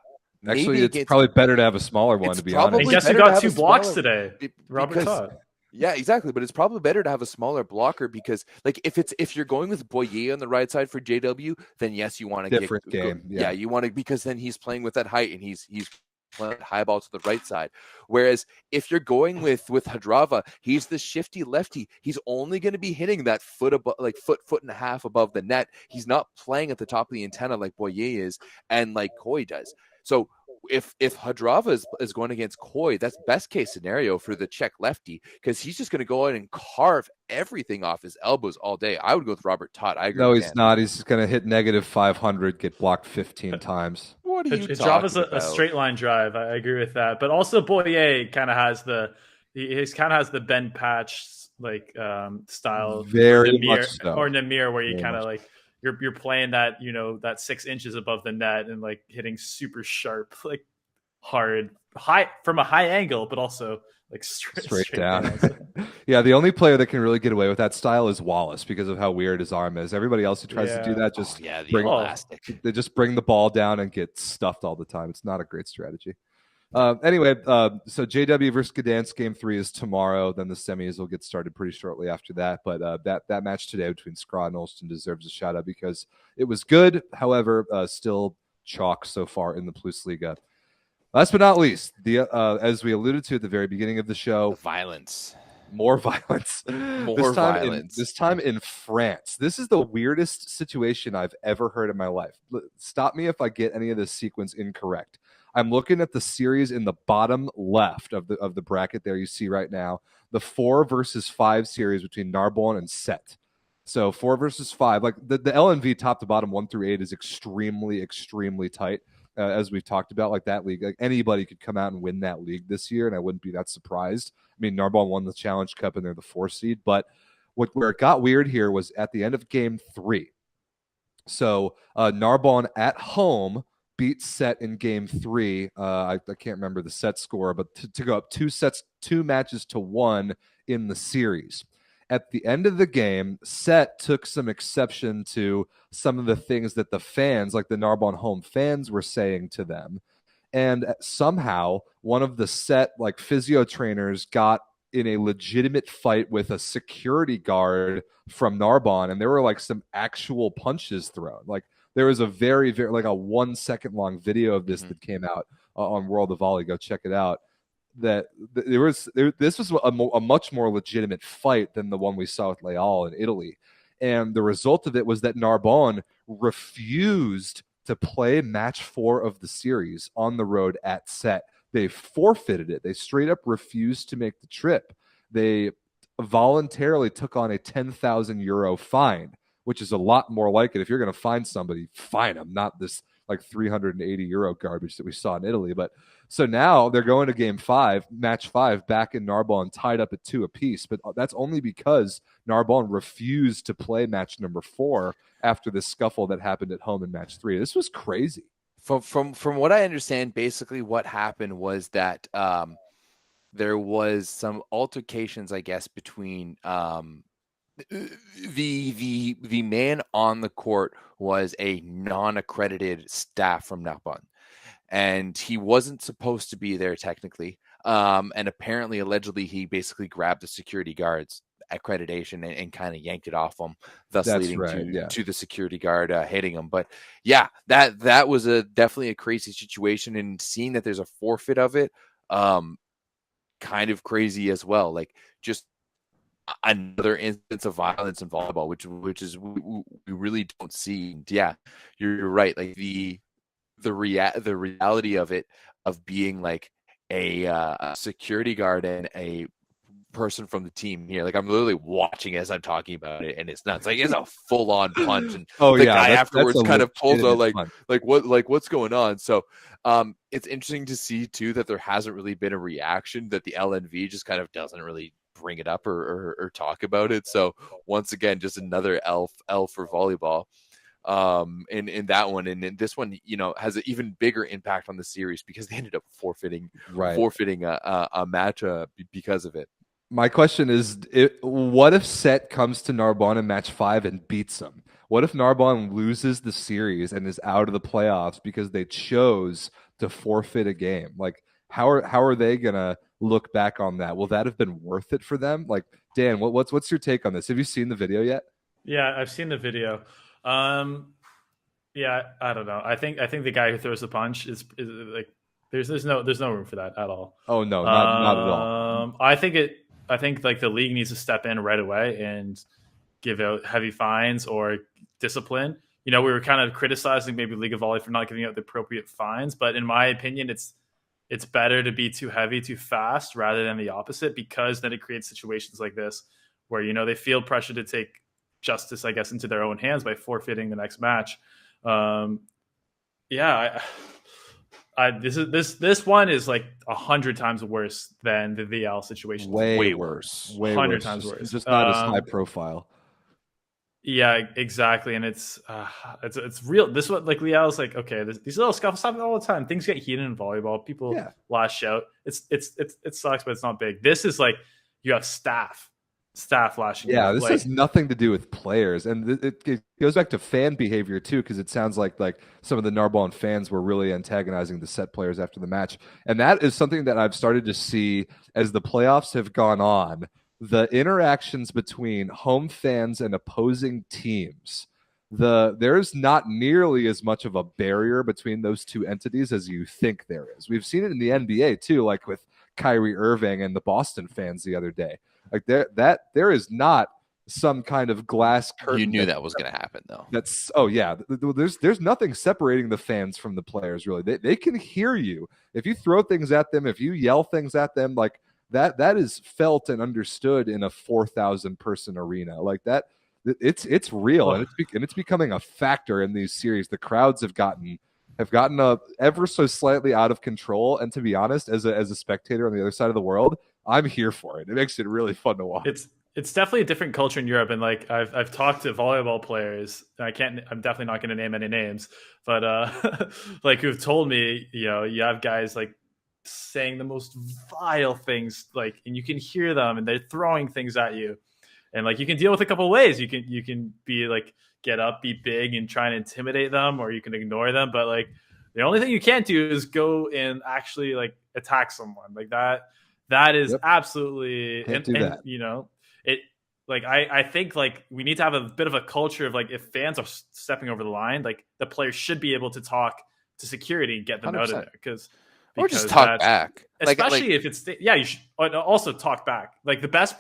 Actually, it's probably better to have a smaller one, to be honest. And guess who got 2 blocks today? Robert Todd. Yeah, exactly. But it's probably better to have a smaller blocker because, like, if you're going with Boyer on the right side for JW, then yes, you want to different game. Yeah, you want to, because then he's playing with that height and he's playing high ball to the right side. Whereas if you're going with Hadrava, he's the shifty lefty. He's only going to be hitting that foot and a half above the net. He's not playing at the top of the antenna like Boyer is and like Koi does. So if Hadrava is going against Koi, that's best case scenario for the Czech lefty because he's just going to go in and carve everything off his elbows all day. I would go with Robert Todt. I agree. No, he's not. He's just going to hit negative 500, get blocked 15 times. What are you talking Hadrava's about? A straight line drive. I agree with that. But also Boyer kind of has the bend patch style. Very much so. Or Namir, where you kind of like you're playing that, that 6 inches above the net and like hitting super sharp, like hard, high from a high angle, but also like straight down. So. Yeah, the only player that can really get away with that style is Wallace because of how weird his arm is. Everybody else who tries to do that just they just bring the ball down and get stuffed all the time. It's not a great strategy. Anyway, so JW versus Gdansk game 3 is tomorrow. Then the semis will get started pretty shortly after that. But that match today between Skra and Olsten deserves a shout out because it was good. However, still chalk so far in the PlusLiga. Last but not least, as we alluded to at the very beginning of the show, more violence. This time in France. This is the weirdest situation I've ever heard in my life. Stop me if I get any of this sequence incorrect. I'm looking at the series in the bottom left of the bracket there you see right now, the 4 versus 5 series between Narbonne and Set. So 4 versus 5, like the LNV top to bottom 1 through 8 is extremely, extremely tight. As we've talked about, like that league, like anybody could come out and win that league this year, and I wouldn't be that surprised. I mean, Narbonne won the Challenge Cup, and they're the 4 seed. But where it got weird here was at the end of game 3. So Narbonne at home beat Set in game 3. I can't remember the set score, but to go up 2 matches to 1 in the series. At the end of the game, Set took some exception to some of the things that the fans, like the Narbonne home fans, were saying to them. And somehow, one of the Set like physio trainers got in a legitimate fight with a security guard from Narbonne, and there were like some actual punches thrown. Like there was a very, very like a 1 second long video of this that came out on World of Volley. Go check it out. This was a much more legitimate fight than the one we saw with Leal in Italy. And the result of it was that Narbonne refused to play match 4 of the series on the road at Set. They forfeited it. They straight up refused to make the trip. They voluntarily took on a 10,000 euro fine, which is a lot more like it. If you're going to fine somebody, fine them, not this like 380 euro garbage that we saw in Italy. But so now they're going to game 5, match 5, back in Narbonne, tied up at 2 apiece. But that's only because Narbonne refused to play match number 4 after the scuffle that happened at home in match 3. This was crazy. From what I understand, basically what happened was that there was some altercations, I guess, between the man on the court was a non-accredited staff from Narbonne, and he wasn't supposed to be there technically. And apparently, allegedly, he basically grabbed the security guard's accreditation and kind of yanked it off him, thus leading to the security guard hitting him. But yeah, that was definitely a crazy situation, and seeing that there's a forfeit of it, kind of crazy as well. Like just another instance of violence in volleyball, which is we really don't see. Yeah, you're right. Like the reality of it, of being like a security guard and a person from the team here. Like I'm literally watching as I'm talking about it, and it's nuts. Like it's a full on punch, and the guy afterwards kind of pulls out what's going on. So it's interesting to see too that there hasn't really been a reaction, that the LNV just kind of doesn't really bring it up or talk about it. So once again, just another L for volleyball in that one. And in this one, has an even bigger impact on the series because they ended up forfeiting a match because of it. My question is, what if Set comes to Narbonne in match 5 and beats them? What if Narbonne loses the series and is out of the playoffs because they chose to forfeit a game? Like, how are they gonna look back on that? Will that have been worth it for them? Like, Dan, what's your take on this? Have you seen the video yet? Yeah, I've seen the video. Yeah, I don't know. I think the guy who throws the punch is like there's no room for that at all. Oh no, not at all. I think like the league needs to step in right away and give out heavy fines or discipline. We were kind of criticizing maybe League of Volley for not giving out the appropriate fines, but in my opinion, it's better to be too heavy, too fast rather than the opposite, because then it creates situations like this where, they feel pressure to take justice, I guess, into their own hands by forfeiting the next match. This one is like 100 times worse than the VL situation. Way worse. 100 times worse. It's just not as high profile. Yeah, exactly, and it's real. This what like Liao's like. Okay, these little scuffles happen all the time. Things get heated in volleyball. People Yeah. lash out. It sucks, but it's not big. This is like you have staff lashing Yeah, out. this Like has nothing to do with players, and it goes back to fan behavior too, because it sounds like some of the Narbonne fans were really antagonizing the set players after the match, and that is something that I've started to see as the playoffs have gone on. The interactions between home fans and opposing teams, there's not nearly as much of a barrier between those two entities as you think there is. We've seen it in the NBA too, like with Kyrie Irving and the Boston fans the other day. Like there is not some kind of glass curtain. You knew that was going to happen, though. There's nothing separating the fans from the players. Really, they can hear you if you throw things at them, if you yell things at them. Like that is felt and understood in a 4,000 person arena. Like that, it's real, and it's becoming a factor in these series. The crowds have gotten ever so slightly out of control. And to be honest, as a spectator on the other side of the world, I'm here for it. It makes it really fun to watch. It's definitely a different culture in Europe, and like I've talked to volleyball players. And I'm definitely not going to name any names, but like who've told me, you have guys like saying the most vile things, like, and you can hear them, and they're throwing things at you, and like you can deal with a couple of ways. You can be like get up, be big, and try and intimidate them, or you can ignore them. But like the only thing you can't do is go and actually like attack someone like that. That is absolutely, Can't do that. It like I think like we need to have a bit of a culture of like if fans are stepping over the line, like the players should be able to talk to security and get them 100%. Out of there because or just talk back, especially if it's you should also talk back. Like the best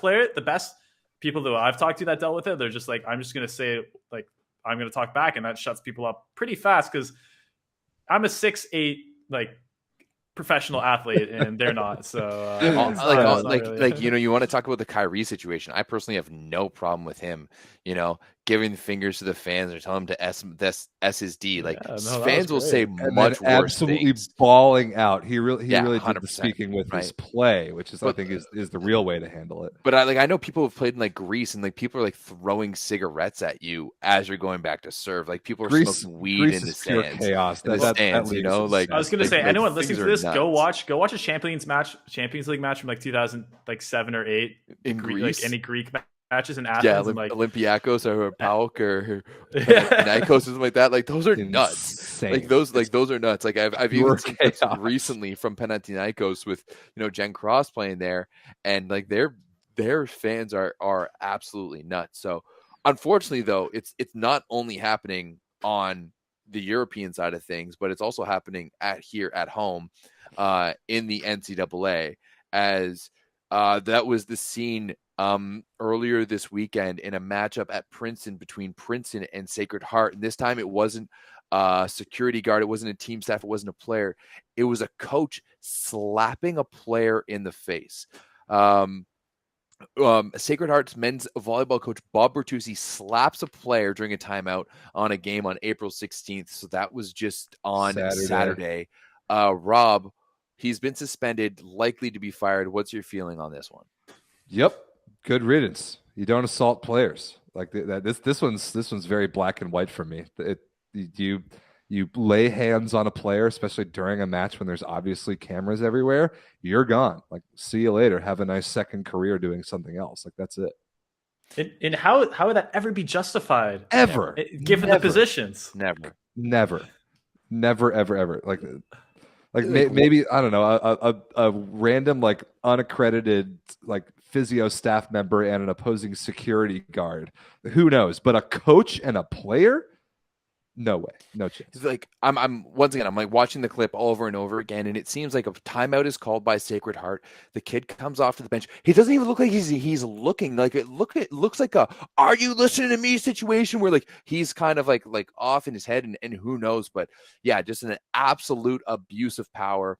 people that I've talked to that dealt with it, they're just like, I'm just gonna say like I'm gonna talk back, and that shuts people up pretty fast because I'm a 6'8" like professional athlete, and they're not. So you want to talk about the Kyrie situation. I personally have no problem with him, giving fingers to the fans or telling him to S his D. Like fans will say much worse absolutely things. Bawling out. He really did the 100%, speaking with his play, which is I think is the real way to handle it. But I know people have played in like Greece, and like people are like throwing cigarettes at you as you're going back to serve. Like people are smoking weed in the stands. Chaos. Like I was going to say, anyone listening to this, go watch a Champions League match from like 2007 or 8 in Greece, like any Greek matches in Athens, and like Olympiacos or PAOK or Nikos or something like that. Like those are nuts. Like those are nuts. Like I've even seen clips recently from Panathinaikos with Jen Cross playing there, and like their fans are absolutely nuts. So unfortunately, though, it's not only happening on the European side of things, but it's also happening here at home in the NCAA, as that was the scene earlier this weekend in a matchup at Princeton between Princeton and Sacred Heart. And this time it wasn't a security guard, it wasn't a team staff, it wasn't a player. It was a coach slapping a player in the face. Sacred Heart's men's volleyball coach Bob Bertuzzi slaps a player during a timeout on a game on April 16th. So that was just on Saturday. Rob, he's been suspended, likely to be fired. What's your feeling on this one? Yep, good riddance. You don't assault players like that. This one's very black and white for me. You lay hands on a player, especially during a match when there's obviously cameras everywhere, you're gone. Like, see you later. Have a nice second career doing something else. Like, that's it. And how would that ever be justified? Ever. Given the positions? Never, ever. Like maybe, I don't know, a random, like, unaccredited, like, physio staff member and an opposing security guard. Who knows? But a coach and a player? No way, no chance. Like I'm like watching the clip over and over again, and it seems like a timeout is called by Sacred Heart. The kid comes off to the bench. He doesn't even look like he's looking like it. Looks like a "Are you listening to me?" situation where like he's kind of like off in his head, and who knows? But yeah, just an absolute abuse of power.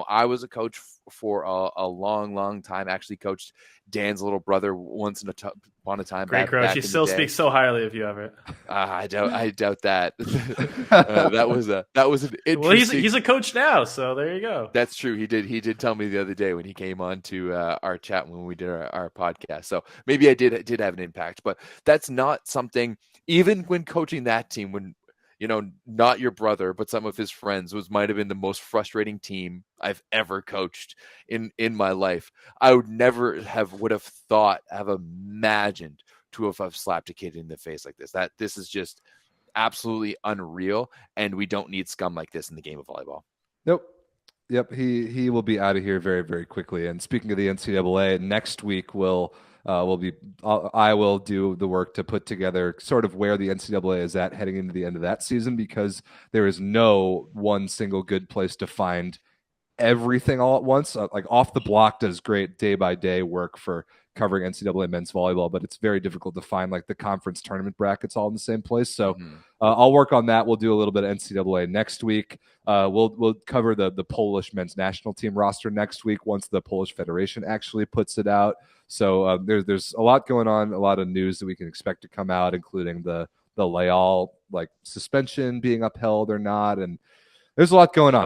I was a coach for a long, long time. Actually coached Dan's little brother once upon a time. Great coach. He still speaks so highly of you, Everett. I doubt that. That was an interesting. Well, he's a coach now, so there you go. That's true. He did tell me the other day when he came on to our chat when we did our podcast. So maybe I did have an impact, but that's not something. Even when coaching that team, when not your brother, but some of his friends, might have been the most frustrating team I've ever coached in my life. I would never have imagined to have slapped a kid in the face like this. This is just absolutely unreal, and we don't need scum like this in the game of volleyball. Nope. Yep. He will be out of here very, very quickly. And speaking of the NCAA, next week I will do the work to put together sort of where the NCAA is at heading into the end of that season, because there is no one single good place to find everything all at once. Like Off the Block does great day by day work for covering NCAA men's volleyball, but it's very difficult to find like the conference tournament brackets all in the same place. So I'll work on that. We'll do a little bit of NCAA next week. We'll cover the Polish men's national team roster next week once the Polish Federation actually puts it out. So there's a lot going on, a lot of news that we can expect to come out, including the Leal suspension being upheld or not, and there's a lot going on.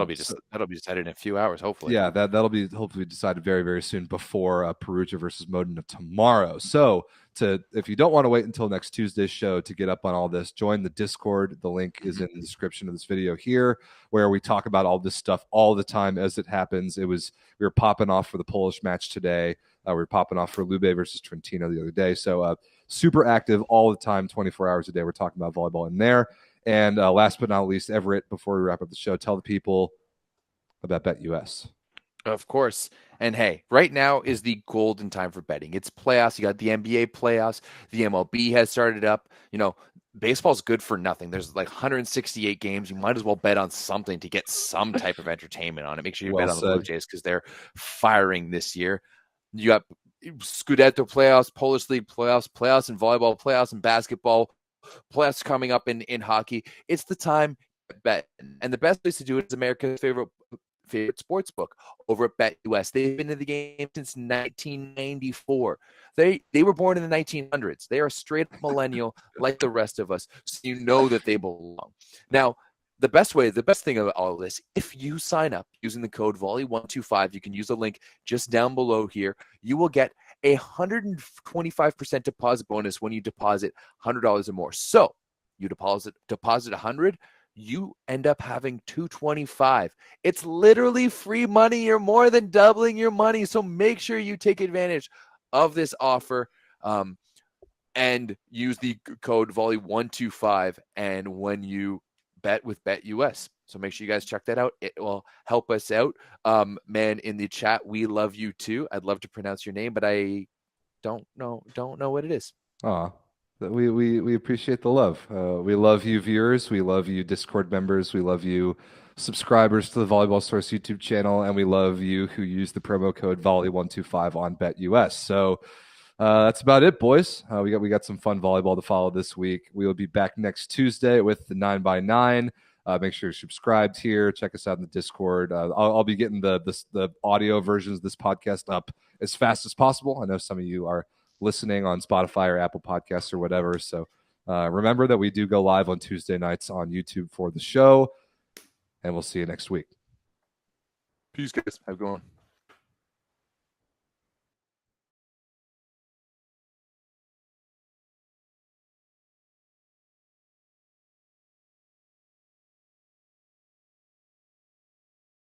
That'll be decided in a few hours, hopefully. Yeah, that'll be hopefully decided very, very soon before Perugia versus Modena tomorrow. So if you don't want to wait until next Tuesday's show to get up on all this, join the Discord. The link is in the description of this video here, where we talk about all this stuff all the time as it happens. We were popping off for the Polish match today. We were popping off for Lube versus Trentino the other day. So super active all the time, 24 hours a day. We're talking about volleyball in there. And last but not least, Everett, before we wrap up the show, tell the people about BetUS. Of course. And hey, right now is the golden time for betting. It's playoffs. You got the NBA playoffs. The MLB has started up. Baseball's good for nothing. There's like 168 games. You might as well bet on something to get some type of entertainment on it. Make sure you bet on the Blue Jays because they're firing this year. You got Scudetto playoffs, Polish League playoffs in volleyball, playoffs in basketball, playoffs coming up in hockey. It's the time to bet. And the best place to do it is America's favorite sports book over at BetUS. They've been in the game since 1994. They were born in the 1900s. They are a straight up millennial like the rest of us, so you know that they belong. Now, the best thing of all of this, if you sign up using the code Volley125, you can use the link just down below here. You will get a 125% deposit bonus when you deposit $100 or more. So you deposit $100, you end up having $225. It's literally free money. You're more than doubling your money. So make sure you take advantage of this offer and use the code Volley125. And when you bet with BetUS. So make sure you guys check that out. It will help us out. Man, in the chat, we love you too. I'd love to pronounce your name, but I don't know what it is. We appreciate the love. We love you viewers. We love you Discord members. We love you subscribers to the Volleyball Source YouTube channel. And we love you who use the promo code Volley125 on BetUS. So that's about it, boys. We got some fun volleyball to follow this week. We will be back next Tuesday with the 9x9. Make sure you're subscribed here. Check us out in the Discord. I'll be getting the audio versions of this podcast up as fast as possible. I know some of you are listening on Spotify or Apple Podcasts or whatever. So remember that we do go live on Tuesday nights on YouTube for the show. And we'll see you next week. Peace, guys. Have a good one.